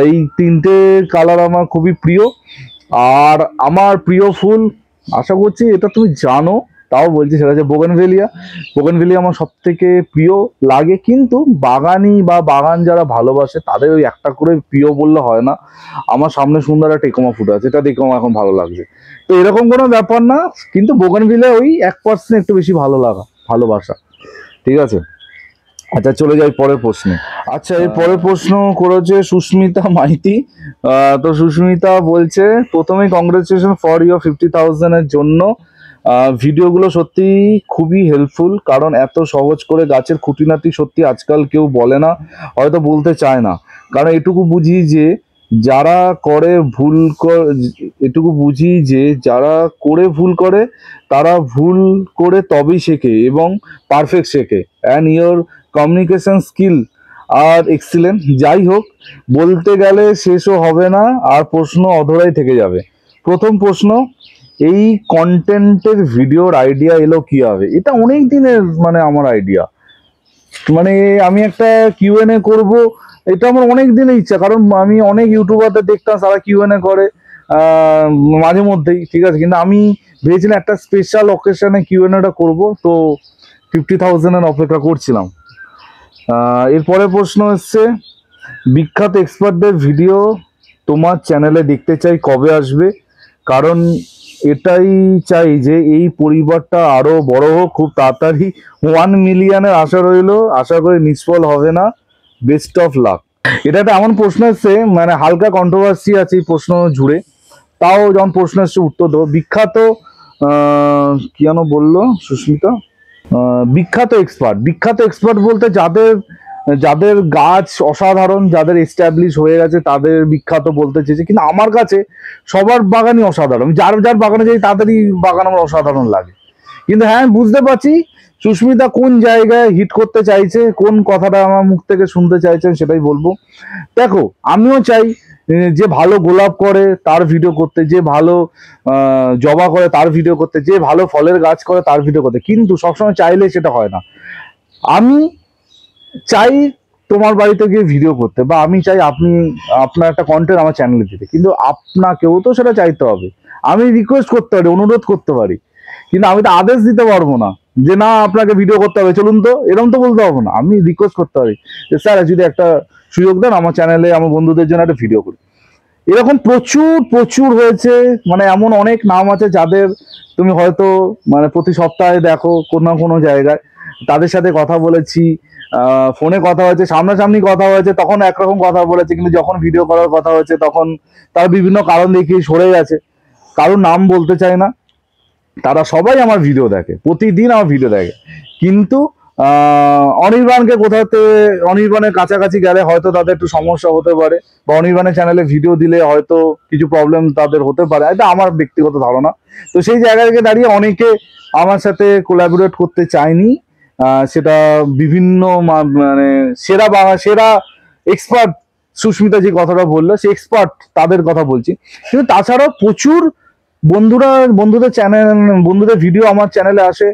Speaker 1: এই তিনটে কালার আমার খুবই প্রিয়। আর আমার প্রিয় ফুল, আশা করছি এটা তুমি জানো, তাও বলছি, সেটা হচ্ছে বোগেনভেলিয়া। বোগেনভেলিয়া আমার সব থেকে প্রিয় লাগে। কিন্তু বাগানি বা বাগান যারা ভালোবাসে, তাদের ওই একটা করে প্রিয় বললে হয় না। আমার সামনে সুন্দর একটা টেকোমা ফুটে আছে, এটা দেখে আমার এখন ভালো লাগছে। তো এরকম কোনো ব্যাপার না, কিন্তু বোগেনভেলিয়া ওই 1% একটু বেশি ভালোবাসা, ঠিক আছে। আচ্ছা, চলে যাই পরের প্রশ্নে। আচ্ছা, এই পরের প্রশ্ন করেছে সুস্মিতা মাইতি। তো সুস্মিতা বলছে, প্রথমেই কংগ্রেচুলেশন ফর ইউর 50,000 এর জন্য। ভিডিওগুলো সত্যি খুবই হেল্পফুল, কারণ এত সহজ করে গাছের খুঁটিনাটি সত্যি আজকাল কেউ বলে না, হয়তো বলতে চায় না। কারণ এটুকু বুঝি যে যারা করে ভুল করে, তারা ভুল করে তবেই শেখে এবং পারফেক্ট শেখে। And your communication skill are excellent. যাই হোক, বলতে গেলে শেষও হবে না, আর প্রশ্ন অধরাই থেকে যাবে। প্রথম প্রশ্ন, এই কন্টেন্টের ভিডিওর আইডিয়া এলো কিভাবে? এটা অনেক দিনের মানে আমার আইডিয়া। মানে আমি একটা কিউএনএ করব, এটা আমার অনেক দিনের ইচ্ছা। কারণ আমি অনেক ইউটিউবারদের দেখতাম তারা কিউএনএ করে আহ, মাঝে মধ্যেই, ঠিক আছে, কিন্তু আমি ভেবেছিলাম একটা স্পেশাল অকেশনে কিউএনএটা করব। তো 50,000-এর অপেক্ষা করছিলাম। এরপরে প্রশ্ন হচ্ছে, বিখ্যাত এক্সপার্টদের ভিডিও তোমার চ্যানেলে দেখতে চাই, কবে আসবে? কারণ এটাই চাই যে এই পরিবারটা আরো বড় হোক খুব তাড়াতাড়ি। 1 মিলিয়নের আশা রইলো, আশা করি নিষ্ফল হবে না। Best of luck. এটা একটা এমন প্রশ্ন এসছে, মানে হালকা কন্ট্রোভার্সি আছে এই প্রশ্ন জুড়ে। তাও যখন প্রশ্ন এসছে উত্তর দেবো। বিখ্যাত কি যেন বললো সুস্মিতা, বিখ্যাত এক্সপার্ট বলতে যাদের যাদের গাছ অসাধারণ, যাদের এস্টাবলিশ হয়ে গেছে তাদের বিখ্যাত বলতে চেয়েছে। কিন্তু আমার কাছে সবার বাগানই অসাধারণ, যার যার বাগানে যাই তাদেরই বাগান আমার অসাধারণ লাগে। কিন্তু হ্যাঁ, বুঝতে পারছি সুস্মিতা কোন জায়গায় হিট করতে চাইছে, কোন কথাটা আমার মুখ থেকে শুনতে চাইছেন সেটাই বলবো। দেখো, আমিও চাই যে ভালো গোলাপ করে তার ভিডিও করতে, যে ভালো জবা করে তার ভিডিও করতে, যে ভালো ফলের গাছ করে তার ভিডিও করতে, কিন্তু সবসময় চাইলে সেটা হয় না। আমি চাই তোমার বাড়িতে গিয়ে ভিডিও করতে, বা আমি চাই আপনি আপনার একটা কন্টেন্ট আমার চ্যানেলে দিতে, কিন্তু আপনাকেও তো সেটা চাইতে হবে। আমি রিকোয়েস্ট করতে পারি, অনুরোধ করতে পারি, কিন্তু আমি তো আদেশ দিতে পারবো না যে না আপনাকে ভিডিও করতে হবে চলুন। তো এরকম তো বলতে পারবো না। আমি রিকোয়েস্ট করতে পারি যে স্যার যদি একটা সুযোগ দেন আমার চ্যানেলে আমার বন্ধুদের জন্য একটা ভিডিও করি। এরকম প্রচুর প্রচুর হয়েছে। মানে এমন অনেক নাম আছে যাদের তুমি হয়তো মানে প্রতি সপ্তাহে দেখো কোনো না কোনো জায়গায়, তাদের সাথে কথা বলেছি, ফোনে কথা হয়েছে, সামনাসামনি কথা হয়েছে, তখন একরকম কথা বলেছে, কিন্তু যখন ভিডিও করার কথা হয়েছে তখন তারা বিভিন্ন কারণ দেখিয়ে সরে গেছে। কারোর নাম বলতে চায় না। তারা সবাই আমার ভিডিও দেখে, প্রতিদিন আমার ভিডিও দেখে, কিন্তু অনির্বাণকে কোথাতে, অনির্বাণের কাছাকাছি গেলে হয়তো তাদের একটু সমস্যা হতে পারে, বা অনির্বাণের চ্যানেলে ভিডিও দিলে হয়তো কিছু প্রবলেম তাদের হতে পারে, এটা আমার ব্যক্তিগত ধারণা। তো সেই জায়গা থেকে দাঁড়িয়ে অনেকে আমার সাথে কোলাবোরেট করতে চায়নি। সেটা বিভিন্ন মানে সেরা এক্সপার্ট, সুস্মিতা যে কথাটা বললো সে এক্সপার্ট, তাদের কথা বলছি। কিন্তু তাছাড়াও প্রচুর বন্ধুদের চ্যানেল, বন্ধুদের ভিডিও আমার চ্যানেলে আসে।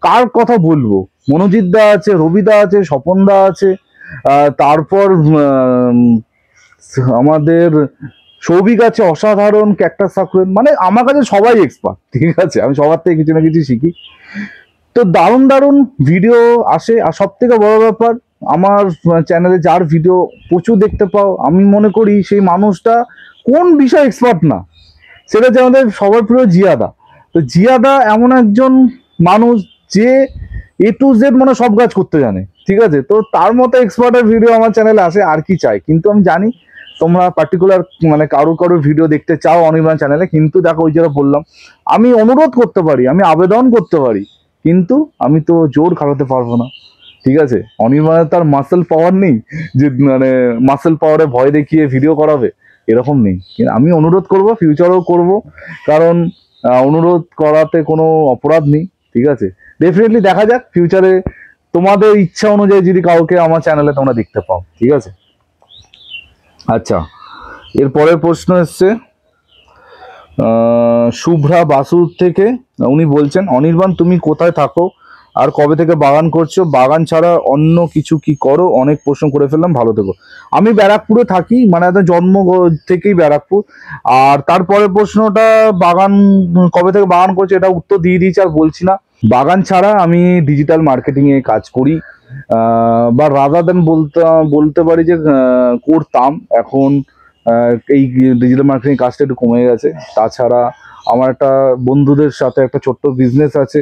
Speaker 1: কার কথা বলবো, মনোজিৎ দা আছে, রবিদা আছে, স্বপন দা আছে, তারপর আমাদের সৌভিক আছে, অসাধারণ ক্যাকটাস সাকুরেন। মানে আমার কাছে সবাই এক্সপার্ট, ঠিক আছে, আমি সবার থেকে কিছু না কিছু শিখি। তো দারুণ দারুণ ভিডিও আসে। আর সব থেকে বড় ব্যাপার, আমার চ্যানেলে যার ভিডিও প্রচুর দেখতে পাও, আমি মনে করি সেই মানুষটা কোন বিষয় এক্সপার্ট না। সেটা হচ্ছে আমাদের সবার প্রিয় জিয়াদা। তো জিয়াদা এমন একজন মানুষ যে A to Z মানে সব কাজ করতে জানে, ঠিক আছে। তো তার মতো এক্সপার্টের ভিডিও আমার চ্যানেলে আসে, আর কি চাই। কিন্তু আমি জানি তোমরা পার্টিকুলার মানে কারোর ভিডিও দেখতে চাও অনির্বাণ চ্যানেলে, কিন্তু দেখো ওই যেটা বললাম, আমি অনুরোধ করতে পারি, আমি আবেদন করতে পারি, কিন্তু আমি তো জোর খাটাতে পারবো না, ঠিক আছে। অনির্বাণের তার মাসেল পাওয়ার নেই যে মানে মাসেল পাওয়ারে ভয় দেখিয়ে ভিডিও করাবে, এরকম নেই। কিন্তু আমি অনুরোধ করব, ফিউচারেও করব, কারণ অনুরোধ করাতে কোনো অপরাধ নেই, ঠিক আছে। ডেফিনেটলি দেখা যাক ফিউচারে তোমাদের ইচ্ছা অনুযায়ী যদি কাউকে আমার চ্যানেলে তোমরা দেখতে পাও, ঠিক আছে। আচ্ছা, এর পরের প্রশ্ন এসছে শুভ্রা বাসুর থেকে। উনি বলছেন, অনির্বাণ তুমি কোথায় থাকো আর কবে থেকে বাগান করছো? বাগান ছাড়া অন্য কিছু কি করো? অনেক প্রশ্ন করে ফেললাম, ভালো থেকো। আমি ব্যারাকপুরে থাকি, মানে জন্ম থেকেই ব্যারাকপুর। আর তারপরের প্রশ্নটা, বাগান কবে থেকে বাগান করছো, এটা উত্তর দিয়ে দিয়েছি, আর বলছি না। বাগান ছাড়া আমি ডিজিটাল মার্কেটিং এ কাজ করি, বা রাদার দেন বলতে পারি যে করতাম। এখন এই ডিজিটাল মার্কেটিং কাজটা একটু কমে গেছে। তাছাড়া আমার একটা বন্ধুদের সাথে একটা ছোট্ট বিজনেস আছে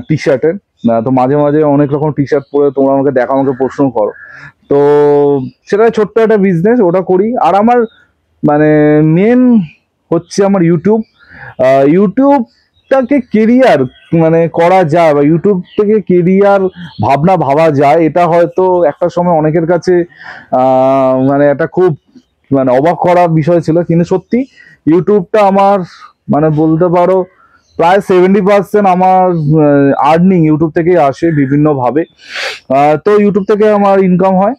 Speaker 1: টি শার্টের। তো মাঝে মাঝে অনেক রকম টি শার্ট পরে তোমরা আমাকে দেখো, আমাকে প্রশ্ন করো। তো সেটা ছোট্ট একটা বিজনেস, ওটা করি। আর আমার মানে মেন হচ্ছে আমার ইউটিউব। ইউটিউবটাকে কেরিয়ার মানে করা যায়, বা ইউটিউব থেকে কেরিয়ার ভাবা যায়, এটা হয়তো একটা সময় অনেকের কাছে মানে একটা খুব মানে অবাক করা বিষয় ছিল। কিন্তু সত্যি ইউটিউবটা আমার মানে বলতে পারো প্রায় 70% আমার আর্নিং ইউটিউব থেকেই আসে বিভিন্ন ভাবে। তো ইউটিউব থেকে আমার ইনকাম হয়।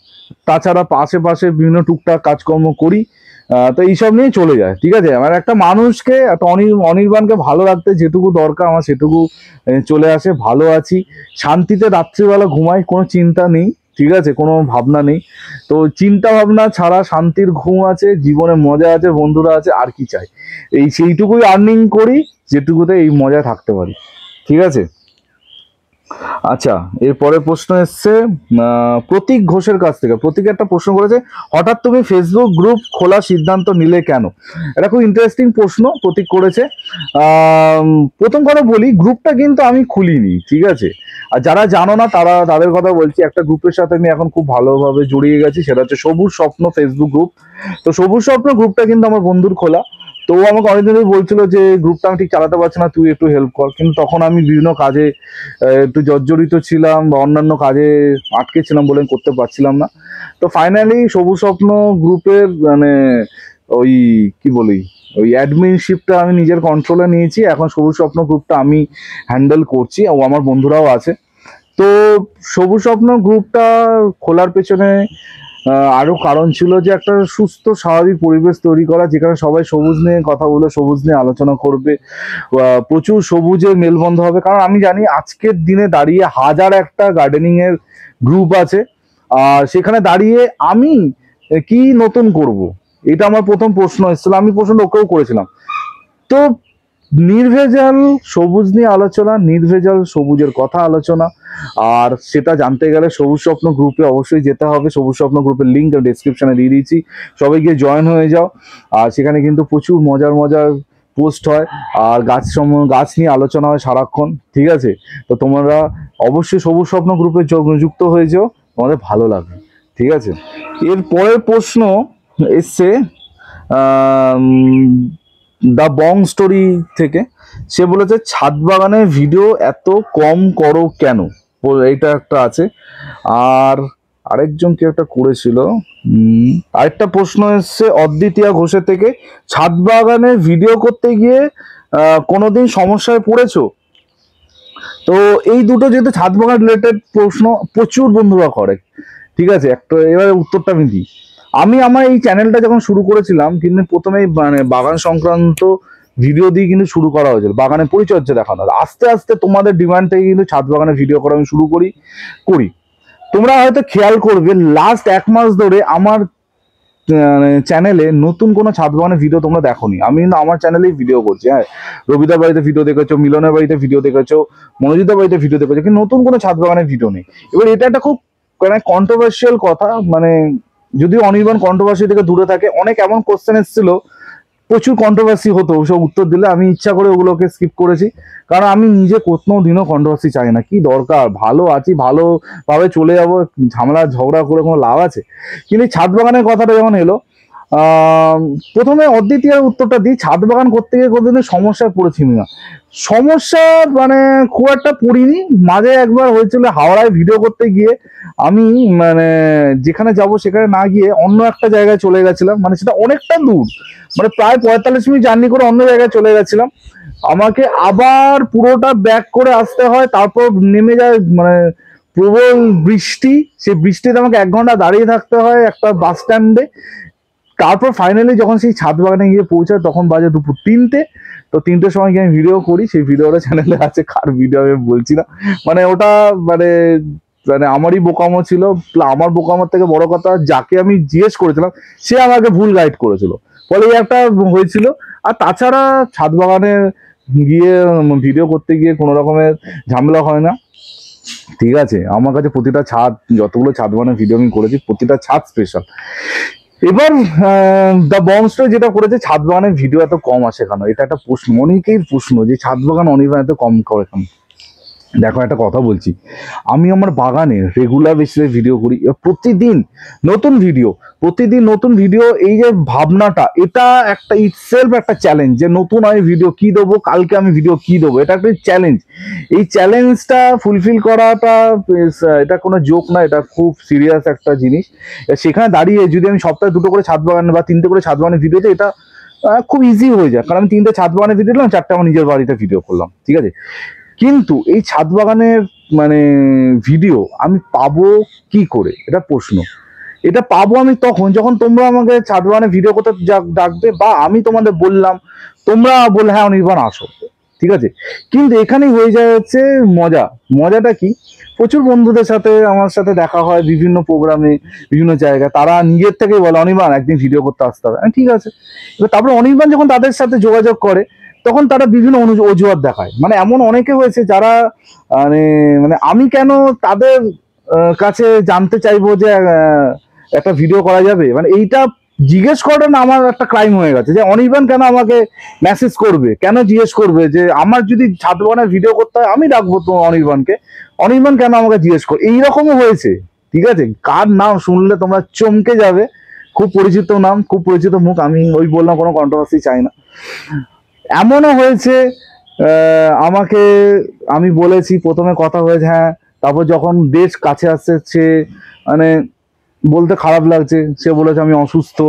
Speaker 1: তাছাড়া আশেপাশে বিভিন্ন টুকটাক কাজকর্ম করি। তো এইসব নিয়ে চলে যায়, ঠিক আছে। আমার একটা মানুষকে, একটা অনির্বাণকে ভালো রাখতে যেটুকু দরকার আমার সেটুকু চলে আসে। ভালো আছি, শান্তিতে রাত্রিবেলা ঘুমাই, কোনো চিন্তা নেই, ঠিক আছে, কোনো ভাবনা নেই। তো চিন্তা ভাবনা ছাড়া শান্তির ঘুম আছে, জীবনে মজা আছে, বন্ধুরা আছে, আর কি চাই। সেইটুকুই আর্নিং করি যেটুকুতে এই মজা থাকতে পারি, ঠিক আছে। আচ্ছা, এরপরে প্রশ্ন এসছে প্রতীক ঘোষের কাছ থেকে। প্রতীক একটা প্রশ্ন করেছে, হঠাৎ তুমি ফেসবুক গ্রুপ খোলার সিদ্ধান্ত নিলে কেন? এটা খুব ইন্টারেস্টিং প্রশ্ন প্রতীক করেছে। প্রথম কথা বলি, গ্রুপটা কিন্তু আমি খুলিনি, ঠিক আছে। আর যারা জানো না তাদের কথা বলছি, একটা গ্রুপের সাথে আমি এখন খুব ভালোভাবে জড়িয়ে গেছি, সেটা হচ্ছে সবুজ স্বপ্ন ফেসবুক গ্রুপ। তো সবুজ স্বপ্ন গ্রুপটা কিন্তু আমার বন্ধুর খোলা। তো ও আমাকে অনেকদিন ধরে বলছিল যে গ্রুপটা আমি ঠিক চালাতে পারছি না, তুই একটু হেল্প কর। কিন্তু তখন আমি বিভিন্ন কাজে একটু জর্জরিত ছিলাম বা অন্যান্য কাজে আটকে ছিলাম বলে করতে পারছিলাম না। তো ফাইনালি সবুজ স্বপ্ন গ্রুপের মানে ওই কি বলি, ওই অ্যাডমিনশিপটা আমি নিজের কন্ট্রোলে নিয়েছি। এখন সবুজ স্বপ্ন গ্রুপটা আমি হ্যান্ডেল করছি, ও আমার বন্ধুরাও আছে। তো সবুজ স্বপ্ন গ্রুপটা খোলার পেছনে আরো কারণ ছিল যে একটা সুস্থ স্বাভাবিক পরিবেশ তৈরি করা, যেখানে সবাই সবুজ নিয়ে কথা বলে, সবুজ নিয়ে আলোচনা করবে, প্রচুর সবুজের মেলবন্ধ হবে। কারণ আমি জানি আজকের দিনে দাঁড়িয়ে হাজার একটা গার্ডেনিং এর গ্রুপ আছে, আর সেখানে দাঁড়িয়ে আমি কি নতুন করব, এটা আমার প্রথম প্রশ্ন এসেছিল। আমি প্রশ্ন ওকেও করেছিলাম। তো নির্ভেজাল সবুজ নিয়ে আলোচনা, নির্ভেজাল সবুজের কথা আলোচনা, আর সেটা জানতে গেলে সবুজ স্বপ্ন গ্রুপে অবশ্যই যেতে হবে। সবুজ স্বপ্ন গ্রুপের লিঙ্ক ডেসক্রিপশনে দিয়ে দিয়েছি, সবাই গিয়ে জয়েন হয়ে যাও। আর সেখানে কিন্তু প্রচুর মজার মজার পোস্ট হয়, আর গাছ নিয়ে আলোচনা হয় সারাক্ষণ, ঠিক আছে। তো তোমরা অবশ্যই সবুজ স্বপ্ন গ্রুপে যুক্ত হয়ে যাও, তোমাদের ভালো লাগবে, ঠিক আছে। এর পরের প্রশ্ন এসছে দ্য বং স্টোরি থেকে। সে বলেছে, ছাদ বাগানের ভিডিও এত কম করো কেন? এইটা একটা আছে। আর আরেকজন কি একটা করেছিল, আরেকটা প্রশ্ন এসছে অদ্বিতীয়া ঘোষের থেকে, ছাদ বাগানে ভিডিও করতে গিয়ে কোনোদিন সমস্যায় পড়েছো? তো এই দুটো যেহেতু ছাদ বাগান রিলেটেড প্রশ্ন প্রচুর বন্ধুরা করে, ঠিক আছে। একটা এবারে উত্তরটা আমি দিই। আমি আমার এই চ্যানেলটা যখন শুরু করেছিলাম, কিন্তু প্রথমেই মানে বাগান সংক্রান্ত ভিডিও দিয়ে কিন্তু শুরু করা হয়েছিল, বাগানের পরিচর্যা দেখানো। আস্তে আস্তে তোমাদের ডিমান্ড থেকে কিন্তু ছাদ বাগানের ভিডিও করা আমি শুরু করি। তোমরা হয়তো খেয়াল করবে লাস্ট 1 মাস ধরে আমার চ্যানেলে নতুন কোনো ছাদ বাগানের ভিডিও তোমরা দেখোনি। আমি কিন্তু আমার চ্যানেলেই ভিডিও করছি। হ্যাঁ, রবিদার বাড়িতে ভিডিও দেখেছো, মিলনের বাড়িতে ভিডিও দেখেছো, মনোজিতার বাড়িতে ভিডিও দেখেছো, কিন্তু নতুন কোনো ছাদ বাগানের ভিডিও নেই। এবার এটা একটা খুব মানে কন্ট্রোভার্সিয়াল কথা, মানে যদিও অনির্বাণ কন্ট্রোভার্সি থেকে দূরে থাকে। অনেক এমন কোশ্চেন এসেছিল, প্রচুর কন্ট্রোভার্সি হতো, ওসব উত্তর দিলে আমি ইচ্ছা করে ওগুলোকে স্কিপ করেছি। কারণ আমি নিজে কোনো দিনও কন্ট্রোভার্সি চাই না। কি দরকার, ভালো আছি, ভালোভাবে চলে যাবো, ঝামেলা ঝগড়া করে কোনো লাভ আছে? কিন্তু ছাদ বাগানের কথাটা যখন এলো, প্রথমে অদ্বিতীয় উত্তরটা দিই। ছাদ বাগান করতে গিয়ে কোনোদিনও সমস্যায় পড়েছি না। সমস্যা মানে খুব একটা পড়িনি। মাঝে একবার হয়েছিল হাওড়ায় ভিডিও করতে গিয়ে আমি মানে যেখানে যাব সেখানে না গিয়ে অন্য একটা জায়গায় চলে গেছিলাম, মানে সেটা অনেকটা দূর, মানে প্রায় 45 মিনিট জার্নি করে অন্য জায়গায় চলে গেছিলাম। আমাকে আবার পুরোটা ব্যাক করে আসতে হয়, তারপর নেমে যায় মানে প্রবল বৃষ্টি। সেই বৃষ্টিতে আমাকে 1 ঘন্টা দাঁড়িয়ে থাকতে হয় একটা বাস স্ট্যান্ডে। তারপর ফাইনালি যখন সেই ছাদ বাগানে গিয়ে পৌঁছায় তখন বাজে দুপুর 3টে। তো 3টের সময় গিয়ে আমি ভিডিও করি, সেই ভিডিওটা চ্যানেলে আছে। কার ভিডিও আমি বলছি না, মানে ওটা মানে মানে আমারই বোকামো ছিল। আমার বোকামোর থেকে বড় কথা, যাকে আমি জিজ্ঞেস করেছিলাম সে আমাকে ভুল গাইড করেছিল, ফলে এই একটা হয়েছিল। আর তাছাড়া ছাদ বাগানে গিয়ে ভিডিও করতে গিয়ে কোনো রকমের ঝামেলা হয় না, ঠিক আছে। আমার কাছে প্রতিটা ছাদ, যতগুলো ছাদ বাগানের ভিডিও আমি করেছি, প্রতিটা ছাদ স্পেশাল। এবার দ্য বংস্টার যেটা করেছে, ছাদ বাগানের ভিডিও এত কম আসে কেন, এটা একটা প্রশ্ন, অনেকেই প্রশ্ন যে ছাদ বাগান অনির্বাণ এত কম করে কেন। দেখো, একটা কথা বলছি, আমি আমার বাগানে রেগুলার বেসিসে ভিডিও করি, প্রতিদিন নতুন ভিডিও। এই যে ভাবনাটা, এটা একটা ইটসেলফ একটা চ্যালেঞ্জ, যে নতুন আমি ভিডিও কি দেবো, কালকে আমি ভিডিও কি দেবো, এটা একটা চ্যালেঞ্জ। এই চ্যালেঞ্জটা ফুলফিল করাটা এটা কোনো জোক না, এটা খুব সিরিয়াস একটা জিনিস। সেখানে দাঁড়িয়ে যদি আমি সপ্তাহে 2টো করে ছাদ বাগান বা 3টে করে ছাদ বাগানের ভিডিও দিই, এটা খুব ইজি হয়ে যায়। কারণ আমি 3টে ছাদ বাগানের ভিডিও দিলাম, 4টে আমার নিজের বাড়িতে ভিডিও করলাম, ঠিক আছে। কিন্তু এই ছাদ বাগানের মানে ভিডিও আমি পাবো কি করে, এটা প্রশ্ন। এটা পাবো আমি তখন যখন তোমরা আমাকে ছাদ বাগানে ভিডিও করতে ডাকবে, বা আমি তোমাদের বললাম, তোমরা বললে হ্যাঁ অনির্বাণ আসো, ঠিক আছে। কিন্তু এখানেই হয়ে যায় হচ্ছে মজা। মজাটা কি, প্রচুর বন্ধুদের সাথে আমার সাথে দেখা হয় বিভিন্ন প্রোগ্রামে, বিভিন্ন জায়গায়, তারা নিজের থেকেই বলে অনির্বাণ একদিন ভিডিও করতে আসতে হবে, ঠিক আছে। এবার তারপরে অনির্বাণ যখন তাদের সাথে যোগাযোগ করে, তখন তারা বিভিন্ন অজুহাত দেখায়। মানে এমন অনেকে হয়েছে যারা মানে মানে আমি কেন তাদের কাছে জানতে চাইবো যে একটা ভিডিও করা যাবে, মানে এইটা জিজ্ঞেস করেন আমার একটা ক্রাইম হয়ে গেছে। যে অনির্বাণ কেন আমাকে মেসেজ করবে, কেন জিজ্ঞেস করবে যে আমার যদি ছাদ বাগানের ভিডিও করতে হয় আমি ডাকবো তো অনির্বাণকে, অনির্বাণ কেন আমাকে জিজ্ঞেস করে, এইরকমও হয়েছে। ঠিক আছে, কার নাম শুনলে তোমরা চমকে যাবে, খুব পরিচিত নাম, খুব পরিচিত মুখ, আমি ওই বললাম কোনো কন্ট্রোভার্সি চাই না। এমনও হয়েছে আমাকে, আমি বলেছি প্রথমে কথা হয়েছে হ্যাঁ, তারপর যখন বেশ কাছে আসছে সে মানে বলতে খারাপ লাগছে, সে বলেছে আমি অসুস্থ,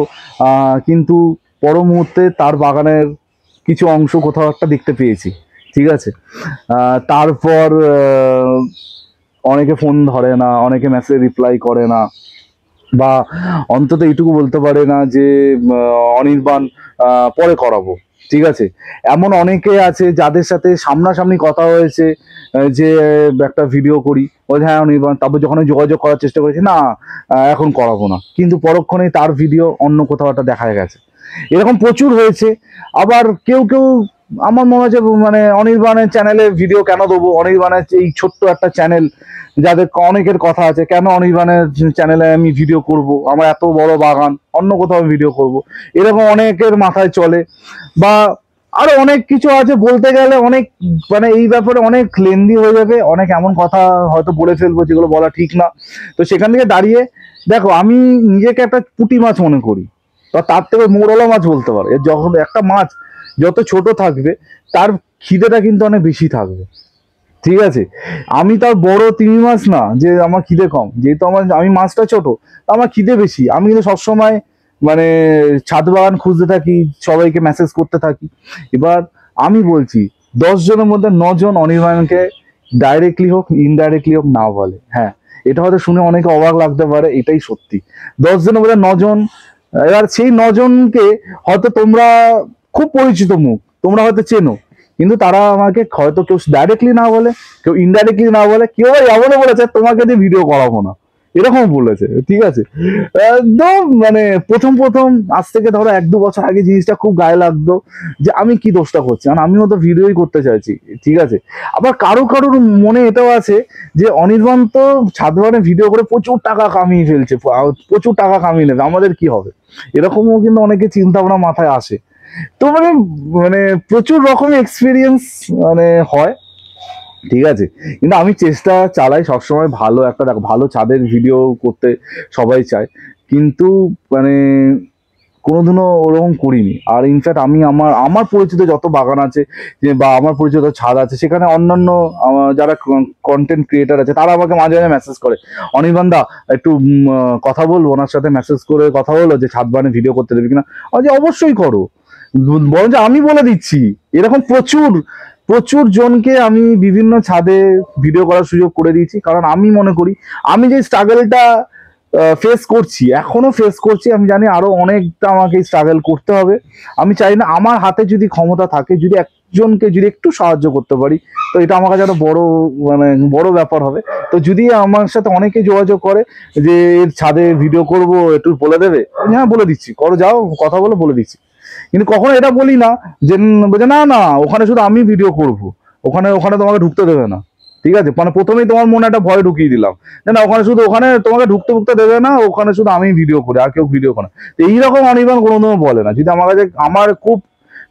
Speaker 1: কিন্তু পর মুহূর্তে তার বাগানের কিছু অংশ কোথাও একটা দেখতে পেয়েছি, ঠিক আছে। তারপর অনেকে ফোন ধরে না, অনেকে মেসেজ রিপ্লাই করে না, বা অন্তত এইটুকু বলতে পারে না যে অনির্বাণ পরে করাবো, ঠিক আছে। এমন অনেকে আছে যাদের সাথে সামনাসামনি কথা হয়েছে যে একটা ভিডিও করি, বলছে হ্যাঁ অনির্বাণ, তারপর যখন আমি যোগাযোগ করার চেষ্টা করেছি না এখন করাবো না, কিন্তু পরক্ষণেই তার ভিডিও অন্য কোথাও একটা দেখা গেছে। এরকম প্রচুর হয়েছে। আবার কেউ কেউ আমার মনে হচ্ছে মানে অনির্বাণের চ্যানেলে ভিডিও কেন দেবো, অনির্বাণের এই ছোট্ট একটা চ্যানেল যাদের অনেকের কথা আছে, কেন অনির্বাণের চ্যানেলে আমি ভিডিও করব, আমার এত বড় বাগান, অন্য কোথাও আমি ভিডিও করব, এরকম অনেকের মাথায় চলে। বা আরো অনেক কিছু আছে, বলতে গেলে অনেক, মানে এই ব্যাপারে অনেক লেন্দি হয়ে যাবে, অনেক এমন কথা হয়তো বলে ফেলবো যেগুলো বলা ঠিক না। তো সেখান থেকে দাঁড়িয়ে দেখো, আমি নিজেকে একটা পুঁটি মাছ মনে করি, বা তার থেকে মোরলা মাছ বলতে পারো। যখন একটা মাছ যত ছোট থাকবে তার খিদেটা কিন্তু অনেক বেশি থাকবে, ঠিক আছে। আমি তার বড় তিমি মাছ না যে আমার খিদে কম, যেহেতু আমি মাছটা ছোট, আমার খিদে বেশি। আমি কিন্তু সবসময় মানে ছাদ বাগান খুঁজতে থাকি, সবাইকে মেসেজ করতে থাকি। এবার আমি বলছি 10 জনের মধ্যে 9 জন অনির্বাণকে ডাইরেক্টলি হোক ইনডাইরেক্টলি হোক না বলে, হ্যাঁ এটা হয়তো শুনে অনেকে অবাক লাগতে পারে, এটাই সত্যি। 10 জনের মধ্যে 9 জন। এবার সেই 9 জনকে হয়তো তোমরা খুব পরিচিত মুখ, তোমরা হয়তো চেনো, কিন্তু তারা আমাকে হয়তো কেউ ডাইরেক্টলি না বলে, কেউ ইনডাইরেক্টলি না বলে, কেউ এমনও বলেছে তোমাকে দিয়ে ভিডিও করাবো না, এরকম বলেছে, ঠিক আছে। একদম মানে প্রথম প্রথম আজ থেকে ধরো 1-2 বছর আগে জিনিসটা খুব গায়ে লাগতো যে আমি কি দোষটা করছি, কারণ আমিও তো ভিডিওই করতে চাইছি, ঠিক আছে। আবার কারো কারোর মনে এটাও আছে যে অনির্বাণ তো ছাদ বাগানে ভিডিও করে প্রচুর টাকা কামিয়ে ফেলছে, প্রচুর টাকা কামিয়ে নেবে, আমাদের কি হবে, এরকমও কিন্তু অনেকে চিন্তা ভাবনা মাথায় আসে। তো মানে মানে প্রচুর রকমের এক্সপিরিয়েন্স মানে হয়, ঠিক আছে। কিন্তু আমি চেষ্টা চালাই সবসময় ভালো একটা, দেখো ভালো ছাদের ভিডিও করতে সবাই চায়, কিন্তু মানে কোনোদিনও ওরকম করিনি। আর ইনফ্যাক্ট আমি আমার আমার পরিচিত যত বাগান আছে যে, বা আমার পরিচিত ছাদ আছে, সেখানে অন্যান্য যারা কন্টেন্ট ক্রিয়েটার আছে তারা আমাকে মাঝে মাঝে মেসেজ করে, অনির্বাণ দা একটু কথা বলবো, ওনার সাথে মেসেজ করে কথা বলো যে ছাদ বাগানে ভিডিও করতে দেবে কিনা। যে অবশ্যই করো, বরঞ্চ আমি বলে দিচ্ছি। এরকম প্রচুর প্রচুর জনকে আমি বিভিন্ন ছাদে ভিডিও করার সুযোগ করে দিয়েছি, কারণ আমি মনে করি আমি যে স্ট্রাগলটা ফেস করছি, এখনো ফেস করছি, আমি জানি আরো অনেকটা আমাকে স্ট্রাগল করতে হবে। আমি চাই না আমার হাতে যদি ক্ষমতা থাকে, যদি একজনকে যদি একটু সাহায্য করতে পারি, তো এটা আমার কাছে একটা বড় মানে বড় ব্যাপার হবে। তো যদি আমার সাথে অনেকে যোগাযোগ করে যে এর ছাদে ভিডিও করব একটু বলে দেবে, আমি হ্যাঁ বলে দিচ্ছি, করো যাও কথা বলে দিচ্ছি। কিন্তু কখনো এটা বলি না যে না না ওখানে শুধু আমি ভিডিও করব, ওখানে ওখানে তোমাকে ঢুকতে দেবে না, ঠিক আছে। মানে প্রথমেই তোমার মনে একটা ভয় ঢুকিয়ে দিলাম যে না ওখানে শুধু, ওখানে তোমাকে ঢুকতে দেবে না, ওখানে শুধু আমি ভিডিও করি আর কেউ ভিডিও করে না। তো এইরকম অনির্বাণ কোনোদিনও বলে না। যদি আমার কাছে আমার খুব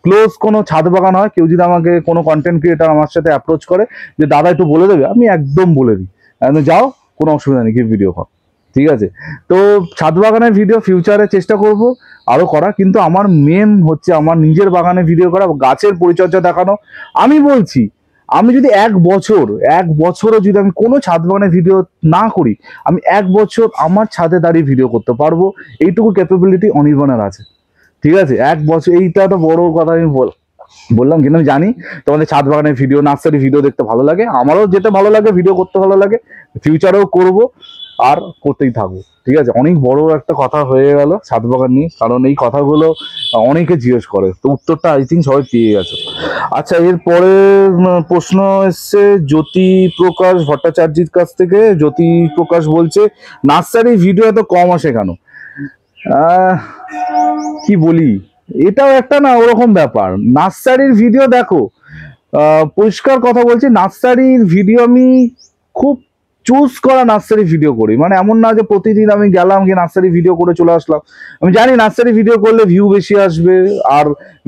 Speaker 1: ক্লোজ কোনো ছাদ বাগান হয়, কেউ যদি আমাকে কোনো কন্টেন্ট ক্রিয়েটার আমার সাথে অ্যাপ্রোচ করে যে দাদা একটু বলে দেবে, আমি একদম বলে দিই, যাও কোনো অসুবিধা নেই, কি ভিডিও কর, ঠিক আছে। তো ছাদ বাগানের ভিডিও ফিউচারে চেষ্টা করব আরো করা, কিন্তু আমার মেন হচ্ছে আমার নিজের বাগানে ভিডিও করা, গাছের পরিচর্যা দেখানো। আমি বলছি আমি যদি 1 বছরও যদি আমি কোনো ছাদ বাগানের ভিডিও না করি, আমি 1 বছর আমার ছাদে দাঁড়িয়ে ভিডিও করতে পারবো, এইটুকু ক্যাপাবিলিটি অনির্বাণের আছে, ঠিক আছে। 1 বছর, এইটা একটা বড় কথা আমি বললাম, কিন্তু আমি জানি তোমাদের ছাদ বাগানের ভিডিও, নার্সারি ভিডিও দেখতে ভালো লাগে, আমারও যেতে ভালো লাগে, ভিডিও করতে ভালো লাগে, ফিউচারেও করব। আর করতেই থাকো, ঠিক আছে। অনেক বড় একটা কথা হয়ে গেল ছাদ বাগান নিয়ে, কারণ এই কথাগুলো অনেকে জিজ্ঞেস করে, তো উত্তরটা আই থিঙ্ক সবাই পেয়ে গেছে। আচ্ছা, এরপরে প্রশ্ন এসছে জ্যোতি প্রকাশ ভট্টাচার্যের কাছ থেকে। জ্যোতি প্রকাশ বলছে নার্সারি ভিডিও এত কম আসে কেন? কি বলি, এটাও একটা না ওরকম ব্যাপার। নার্সারির ভিডিও দেখো, পরিষ্কার কথা বলছি, নার্সারির ভিডিও আমি খুব চুজ করা নার্সারি ভিডিও করি। মানে এমন না যে প্রতিদিন আমি গেলাম গিয়ে নার্সারি ভিডিও করে চলে আসলাম। আমি জানি নার্সারি ভিডিও করলে ভিউ বেশি আসবে, আর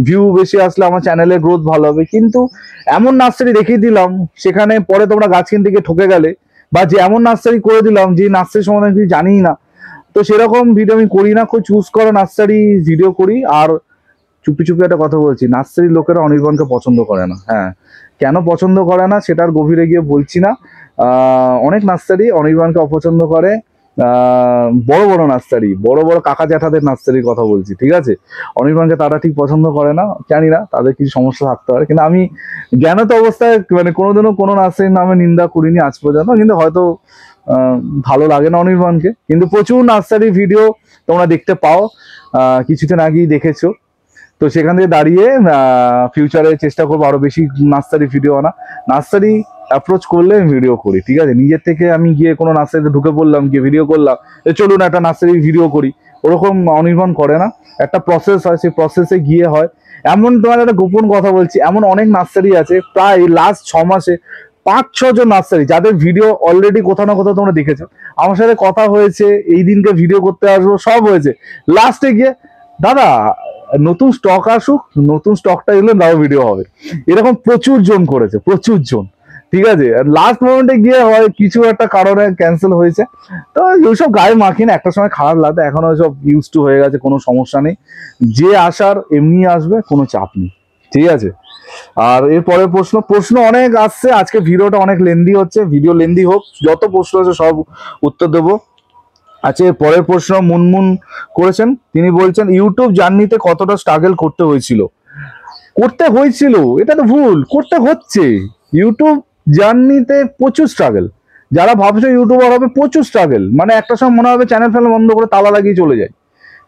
Speaker 1: ভিউ বেশি আসলে আমার চ্যানেলের গ্রোথ ভালো হবে, কিন্তু এমন নার্সারি দেখিয়ে দিলাম সেখানে পরে তোমরা গাছ কিনতে গিয়ে ঠকে গেলে, বা যে এমন নার্সারি করে দিলাম যে নার্সারি সম্বন্ধে কিছু জানিই না, তো সেরকম ভিডিও আমি করি না। খুব চুজ করা নার্সারি ভিডিও করি। আর চুপি চুপি একটা কথা বলছি, নার্সারির লোকেরা অনির্বাণকে পছন্দ করে না। হ্যাঁ, কেন পছন্দ করে না সেটার গভীরে গিয়ে বলছি না। অনেক নার্সারি অনির্বাণকে অপছন্দ করে, বড় বড় নার্সারি, বড় বড় কাকা জ্যাঠাদের নার্সারির কথা বলছি, ঠিক আছে। অনির্বাণকে তারা ঠিক পছন্দ করে না, জানি না তাদের কিছু সমস্যা থাকতে পারে, কিন্তু আমি জ্ঞানত অবস্থায় মানে কোনোদিনও কোনো নার্সারির নামে নিন্দা করিনি আজ পর্যন্ত। কিন্তু হয়তো ভালো লাগে না অনির্বাণকে, কিন্তু প্রচুর নার্সারি ভিডিও তোমরা দেখতে পাও, কিছুদিন আগেই দেখেছো। তো সেখান থেকে দাঁড়িয়ে ফিউচারে চেষ্টা করবো আরো বেশি নার্সারি ভিডিও আনা। নার্সারি অ্যাপ্রোচ করলে ভিডিও করি, ঠিক আছে। নিজের থেকে আমি গিয়ে কোনো নার্সারিতে ঢুকে পড়লাম, গিয়ে ভিডিও করলাম, চলুন একটা নার্সারি ভিডিও করি, ওরকম অনির্বাণ করে না। একটা প্রসেস হয়, সেই প্রসেসে গিয়ে হয়। এমন তোমার একটা গোপন কথা বলছি, এমন অনেক নার্সারি আছে প্রায় লাস্ট 6 মাসে 5-6 জন নার্সারি যাদের ভিডিও অলরেডি কোথাও না কোথাও তোমরা দেখেছো, আমার সাথে কথা হয়েছে, এই দিনকে ভিডিও করতে আসবো, সব হয়েছে। লাস্টে গিয়ে দাদা নতুন স্টক আসুক, নতুন স্টকটা এলে দাও ভিডিও হবে, এরকম প্রচুর জন করেছে, প্রচুর জন, ঠিক আছে। লাস্ট মোমেন্টে গিয়ে হয় কিছু একটা কারণে ক্যান্সেল হয়েছে। তো ওইসব গায়ে মাখি না, একটা সময় খারাপ লাগে, এখন ওইসব ইউজ টু হয়ে গেছে, কোনো সমস্যা নেই। যে আসার এমনি আসবে, কোনো চাপ নেই, ঠিক আছে। আর এর পরের প্রশ্ন অনেক আসছে, আজকে ভিডিওটা অনেক লেন্দি হচ্ছে, ভিডিও লেন্দি হোক, যত প্রশ্ন আছে সব উত্তর দেবো। আচ্ছা, এর পরের প্রশ্ন মুনমুন করেছেন, তিনি বলছেন ইউটিউব জার্নিতে কতটা স্ট্রাগল করতে হয়েছিল? করতে হয়েছিল এটা তো ভুল, করতে হচ্ছে। ইউটিউব জার্নিতে প্রচুর স্ট্রাগল। যারা ভাবছো ইউটিউবার হবে, প্রচুর স্ট্রাগল। মানে একটা সময় মনে হবে চ্যানেল ফ্যানেল বন্ধ করে তালা লাগিয়ে চলে যায়,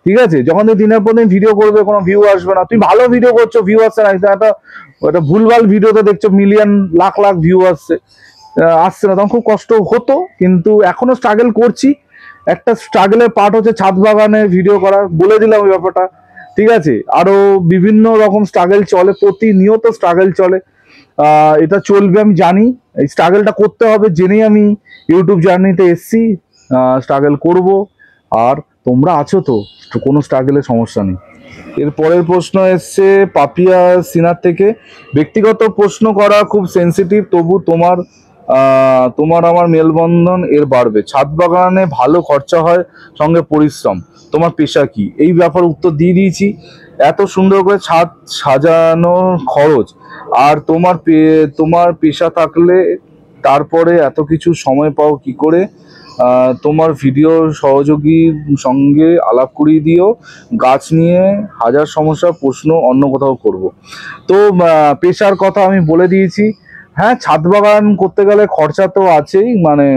Speaker 1: ঠিক আছে। যখন তুই দিনের পর দিন ভিডিও করবে, কোনো ভিউ আসবে না, তুই ভালো ভিডিও করছো, ভিউ আসছে না, একটা ভুলভাল ভিডিওতে দেখছো মিলিয়ন লাখ লাখ ভিউ আসছে না, তখন খুব কষ্ট হতো। কিন্তু এখনো স্ট্রাগল করছি। একটা স্ট্রাগলের পার্ট হচ্ছে ছাদ বাগানে ভিডিও করা, বলে দিলাম ওই ব্যাপারটা, ঠিক আছে। আরো বিভিন্ন রকম স্ট্রাগল চলে, প্রতিনিয়ত স্ট্রাগল চলে, এটা চলবে আমি জানি। এই স্ট্রাগলটা করতে হবে জেনেই আমি ইউটিউব জার্নিতে এসছি, স্ট্রাগল করব। আর তোমরা আছো তো, কোনো স্ট্রাগলের সমস্যা নেই। এর পরের প্রশ্ন এসছে পাপিয়া সিনার থেকে, ব্যক্তিগত প্রশ্ন করা খুব সেন্সিটিভ, তবু তোমার আমার মেলবন্ধন এর বাড়বে। ছাদ বাগানে ভালো খরচা হয়, সঙ্গে পরিশ্রম, তোমার পেশা কি? এই ব্যাপার উত্তর দিয়ে দিয়েছি। এত সুন্দর করে ছাদ সাজানোর খরচ, আর তোমার পেশা থাকলে তারপরে এত কিছু সময় পাও কি করে? তোমার ভিডিও সহযোগীর সঙ্গে আলাপ করিয়ে দিও, গাছ নিয়ে হাজার সমস্যার প্রশ্ন অন্য কোথাও করব। তো পেশার কথা আমি বলে দিয়েছি। হ্যাঁ, ছাদ বাগান করতে গেলে খরচা তো আছেই, মানে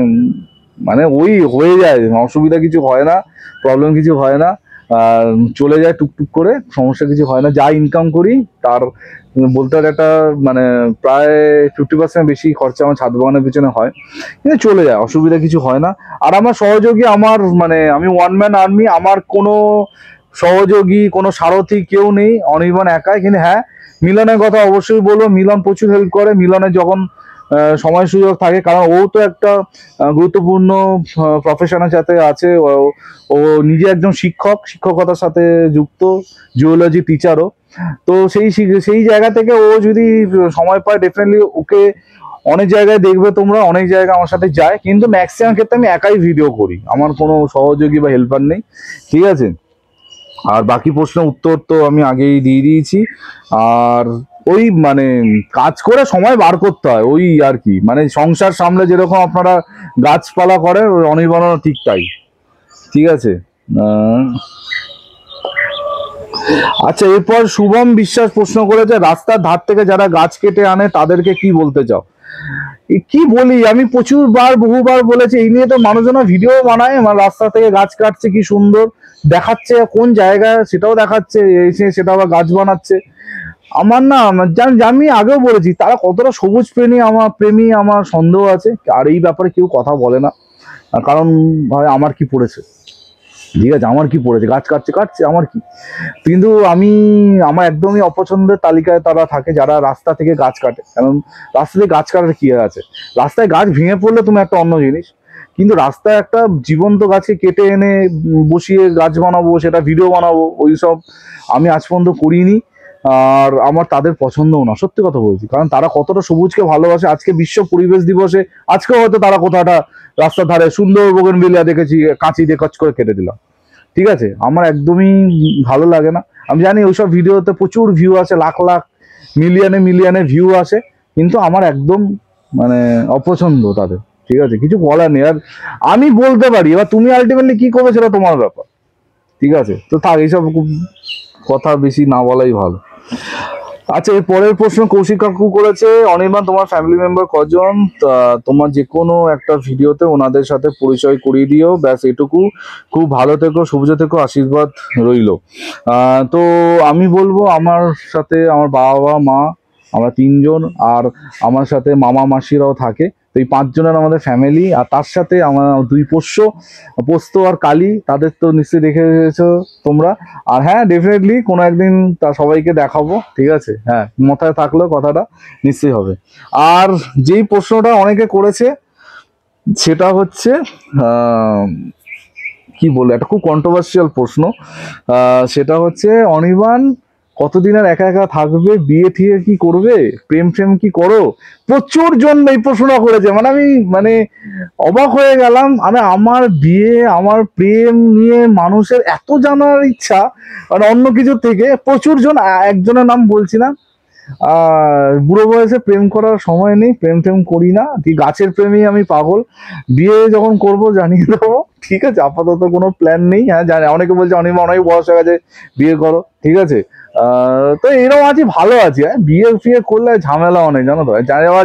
Speaker 1: মানে ওই হয়ে যায়, অসুবিধা কিছু হয় না, প্রবলেম কিছু হয় না, চলে যায় টুকটুক করে, সমস্যা কিছু হয় না। যা ইনকাম করি তার বলতে পারে একটা মানে প্রায় 50% বেশি খরচা আমার ছাদ বাগানের পিছনে হয়, কিন্তু চলে যায়, অসুবিধা কিছু হয় না। আর আমার সহযোগী, আমার মানে আমি ওয়ান ম্যান আর্মি, আমার কোনো সহযোগী, কোনো সারথি কেউ নেই, অনির্বাণ একাই। কিন্তু হ্যাঁ, মিলনের কথা অবশ্যই বলবো, মিলন প্রচুর হেল্প করে। মিলনের যখন সময় সুযোগ থাকে, কারণ ও তো একটা গুরুত্বপূর্ণ প্রফেশনের সাথে আছে, ও নিজে একজন শিক্ষকতার সাথে যুক্ত, জিওলজি টিচারও। তো সেই জায়গা থেকে ও যদি সময় পায়, ডেফিনেটলি ওকে অনেক জায়গায় দেখবে তোমরা, অনেক জায়গায় আমার সাথে যায়, কিন্তু ম্যাক্সিমাম ক্ষেত্রে আমি একাই ভিডিও করি, আমার কোনো সহযোগী বা হেল্পার নেই, ঠিক আছে। আর বাকি প্রশ্নের উত্তর তো আমি আগেই দিয়ে দিয়েছি। আর ওই মানে কাজ করে সময় বার করতে হয়, ওই আর কি, মানে সংসার সামলে যেরকম আপনারা গাছপালা করে, অনির্বাণও ঠিক তাই, ঠিক আছে। আচ্ছা, এরপর শুভম বিশ্বাস প্রশ্ন করেছে, রাস্তার ধার থেকে যারা গাছ কেটে আনে তাদেরকে কি বলতে চাও? কি বলি, আমি বহুবার বলেছি এই নিয়ে, তো মানুষজন ভিডিও বানায়, মানে রাস্তা থেকে গাছ কাটছে, কি সুন্দর দেখাচ্ছে, কোন জায়গায় সেটাও দেখাচ্ছে, এসে সেটা আবার গাছ বানাচ্ছে। আমার না, আমি আগেও বলেছি তারা কতটা সবুজ প্রেমী আমার সন্দেহ আছে। আর এই ব্যাপারে কেউ কথা বলে না, কারণ ভাই আমার কি পড়েছে, ঠিক আছে, আমার কি পড়েছে, গাছ কাটছে আমার কি। কিন্তু আমার একদমই অপছন্দের তালিকায় তারা থাকে যারা রাস্তা থেকে গাছ কাটে। কারণ রাস্তা থেকে গাছ কাটার কি আছে, রাস্তায় গাছ ভেঙে পড়লে তুমি একটা অন্য জিনিস, কিন্তু রাস্তায় একটা জীবন্ত গাছকে কেটে এনে বসিয়ে গাছ বানাবো, সেটা ভিডিও বানাবো, ওইসব আমি আজ পর্যন্ত করিনি। আর আমার তাদের পছন্দও না, সত্যি কথা বলছি। কারণ তারা কতটা সবুজকে ভালোবাসে। আজকে বিশ্ব পরিবেশ দিবসে আজকে হয়তো তারা কোথাটা রাস্তার ধারে সুন্দর বোগেনভিলিয়া দেখেছি, কাঁচি দিয়ে কচ করে কেটে দিলাম, ঠিক আছে, আমার একদমই ভালো লাগে না। আমি জানি ওইসব ভিডিওতে প্রচুর ভিউ আসে, লাখ লাখ মিলিয়নে ভিউ আসে, কিন্তু আমার একদম মানে অপছন্দ তাদের, ঠিক আছে, কিছু বলার নেই। আর আমি বলতে পারি, এবার তুমি আলটিমেটলি কি করবে সেটা তোমার ব্যাপার, ঠিক আছে। তো থাক, এইসব কথা বেশি না বলাই ভালো। আচ্ছা, এর পরের প্রশ্ন কৌশিক কাকু করেছে, অনির্বাণ তোমার ফ্যামিলি মেম্বার কজন, তোমার যে কোনো একটা ভিডিওতে ওনাদের সাথে পরিচয় করিয়ে দিও, ব্যাস এটুকু। খুব ভালো থেকো, সবুজ থেকো, আশীর্বাদ রইলো। তো আমি বলবো, আমার সাথে আমার বাবা মা, আমরা 3 জন, আর আমার সাথে মামা মাসিরাও থাকে। তো এই 5 জনের আমাদের ফ্যামিলি। আর তার সাথে আমার 2 পোষ্য, পোস্ত আর কালী, তাদের তো নিশ্চয়ই দেখে এসেছো তোমরা। আর হ্যাঁ, ডেফিনেটলি কোনো একদিন তা সবাইকে দেখাবো, ঠিক আছে, হ্যাঁ, মাথায় থাকলো কথাটা, নিশ্চয়ই হবে। আর যেই প্রশ্নটা অনেকে করেছে সেটা হচ্ছে কি বলবো, একটা খুব কন্ট্রোভার্সিয়াল প্রশ্ন, সেটা হচ্ছে অনির্বাণ কতদিন আর একা একা থাকবে, বিয়ে ঠিয়ে কি করবে, প্রেম কি করো। প্রচুর জন এই প্রশ্নটা করেছে, আমি অবাক হয়ে গেলাম। আমার বিয়ে, আমার প্রেম নিয়ে মানুষের এত জানার ইচ্ছা, মানে অন্য কিছুর থেকে। প্রচুর জন, একজনের নাম বলছি না। আর বুড়ো বয়সে প্রেম করার সময় নেই, প্রেম করি না, ঠিক, গাছের প্রেমী আমি পাগল। বিয়ে যখন করব জানিয়ে দেবো, ঠিক আছে, আপাতত কোনো প্ল্যান নেই। হ্যাঁ জানি, অনেকে বলছে অনেক বয়স হয়ে গেছে, বিয়ে করো, ঠিক আছে। তো এরকম আছি, ভালো আছি। হ্যাঁ, বিয়ে করলে ঝামেলা অনেক, জানো তো।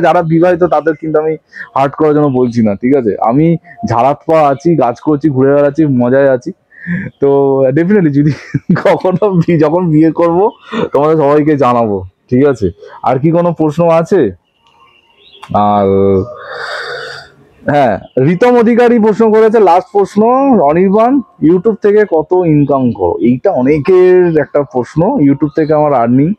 Speaker 1: যারা বিবাহিত তাদের কিন্তু আমি হার্ট করার জন্য বলছি না, ঠিক আছে। আমি ঝাড়াত পা আছি, গাছ করছি, ঘুরে বেড়াচ্ছি, মজায় আছি। তো ডেফিনেটলি যদি কখনো যখন বিয়ে করব তোমাদের সবাইকে জানাবো, ঠিক আছে। আর কি কোনো প্রশ্ন আছে? আর হ্যাঁ, রিতম অধিকারী প্রশ্ন করেছে, লাস্ট প্রশ্ন, অনির্বাণ ইউটিউব থেকে কত ইনকাম করো। এইটা অনেকের একটা প্রশ্ন। ইউটিউব থেকে আমার আর্নিং,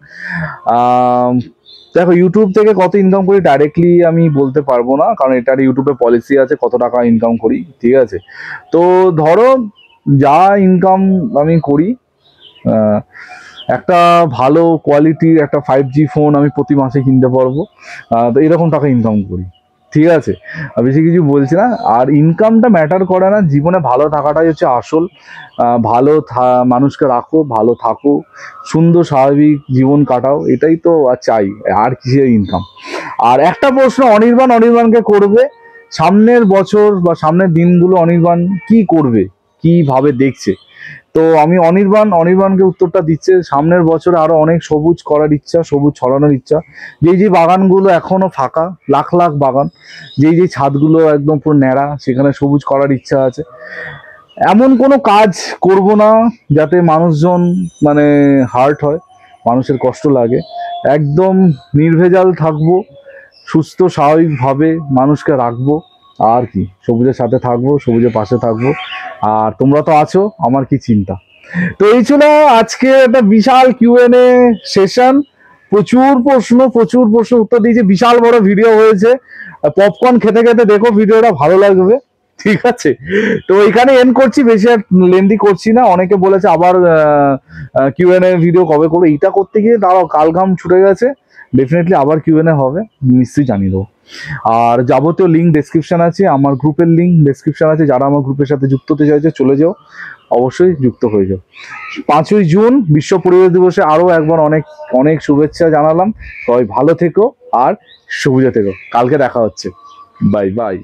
Speaker 1: দেখো, ইউটিউব থেকে কত ইনকাম করি ডাইরেক্টলি আমি বলতে পারবো না, কারণ এটার ইউটিউবে পলিসি আছে কত টাকা ইনকাম করি, ঠিক আছে। তো ধরো যা ইনকাম আমি করি, একটা ভালো কোয়ালিটির একটা 5G ফোন আমি প্রতি মাসে কিনতে পারবো, তো এরকম টাকা ইনকাম করি, ঠিক আছে। বেশি কিছু বলছি না। আর ইনকামটা ম্যাটার করে না, জীবনে ভালো থাকাটাই হচ্ছে আসল। মানুষকে রাখো, ভালো থাকো, সুন্দর স্বাভাবিক জীবন কাটাও, এটাই তো চাই, আর কিসের ইনকাম। আর একটা প্রশ্ন অনির্বাণকে করবে, সামনের বছর বা সামনের দিনগুলো অনির্বাণ কি করবে, কিভাবে দেখছে। তো আমি অনির্বাণকে উত্তরটা দিচ্ছে, সামনের বছরে আরো অনেক সবুজ করার ইচ্ছা, সবুজ ছড়ানোর ইচ্ছা। যে বাগানগুলো এখনো ফাঁকা, লাখ লাখ বাগান, যে ছাদগুলো একদম পুরো ন্যাড়া, সেখানে সবুজ করার ইচ্ছা আছে। এমন কোনো কাজ করব না যাতে মানুষজন হার্ট হয়, মানুষের কষ্ট লাগে। একদম নির্ভেজাল থাকবো, সুস্থ স্বাভাবিকভাবে মানুষকে রাখবো। আর কি, সবুজের সাথে থাকবো, সবুজের পাশে থাকবো। আর তোমরা তো আছো, আমার কি চিন্তা। তো এই ছিল আজকে একটা বিশাল Q&A সেশন। প্রচুর প্রশ্ন উত্তর দিয়েছে, বিশাল বড় ভিডিও হয়েছে। পপকর্ন খেতে খেতে দেখো ভিডিওটা, ভালো লাগবে, ঠিক আছে। তো এখানে এন্ড করছি, বেশি আর লেন্দি করছি না। অনেকে বলেছে আবার Q&A ভিডিও কবে করবো, এইটা করতে গিয়ে দাঁড়াও, কাল ঘাম ছুটে গেছে। ডেফিনেটলি আবার Q&A হবে, নিশ্চয়ই জানিয়ে দেবো। আর যাবতীয় লিঙ্ক ডেসক্রিপশন আছে, আমার গ্রুপের লিঙ্ক ডেসক্রিপশন আছে, যারা আমার গ্রুপের সাথে যুক্ত হতে চাইছে চলে যাও, অবশ্যই যুক্ত হয়ে যাও। 5ই জুন বিশ্ব পরিবেশ দিবসে আরো একবার অনেক অনেক শুভেচ্ছা জানালাম। সবাই ভালো থেকো আর সবুজে থেকো। কালকে দেখা হচ্ছে, বাই বাই।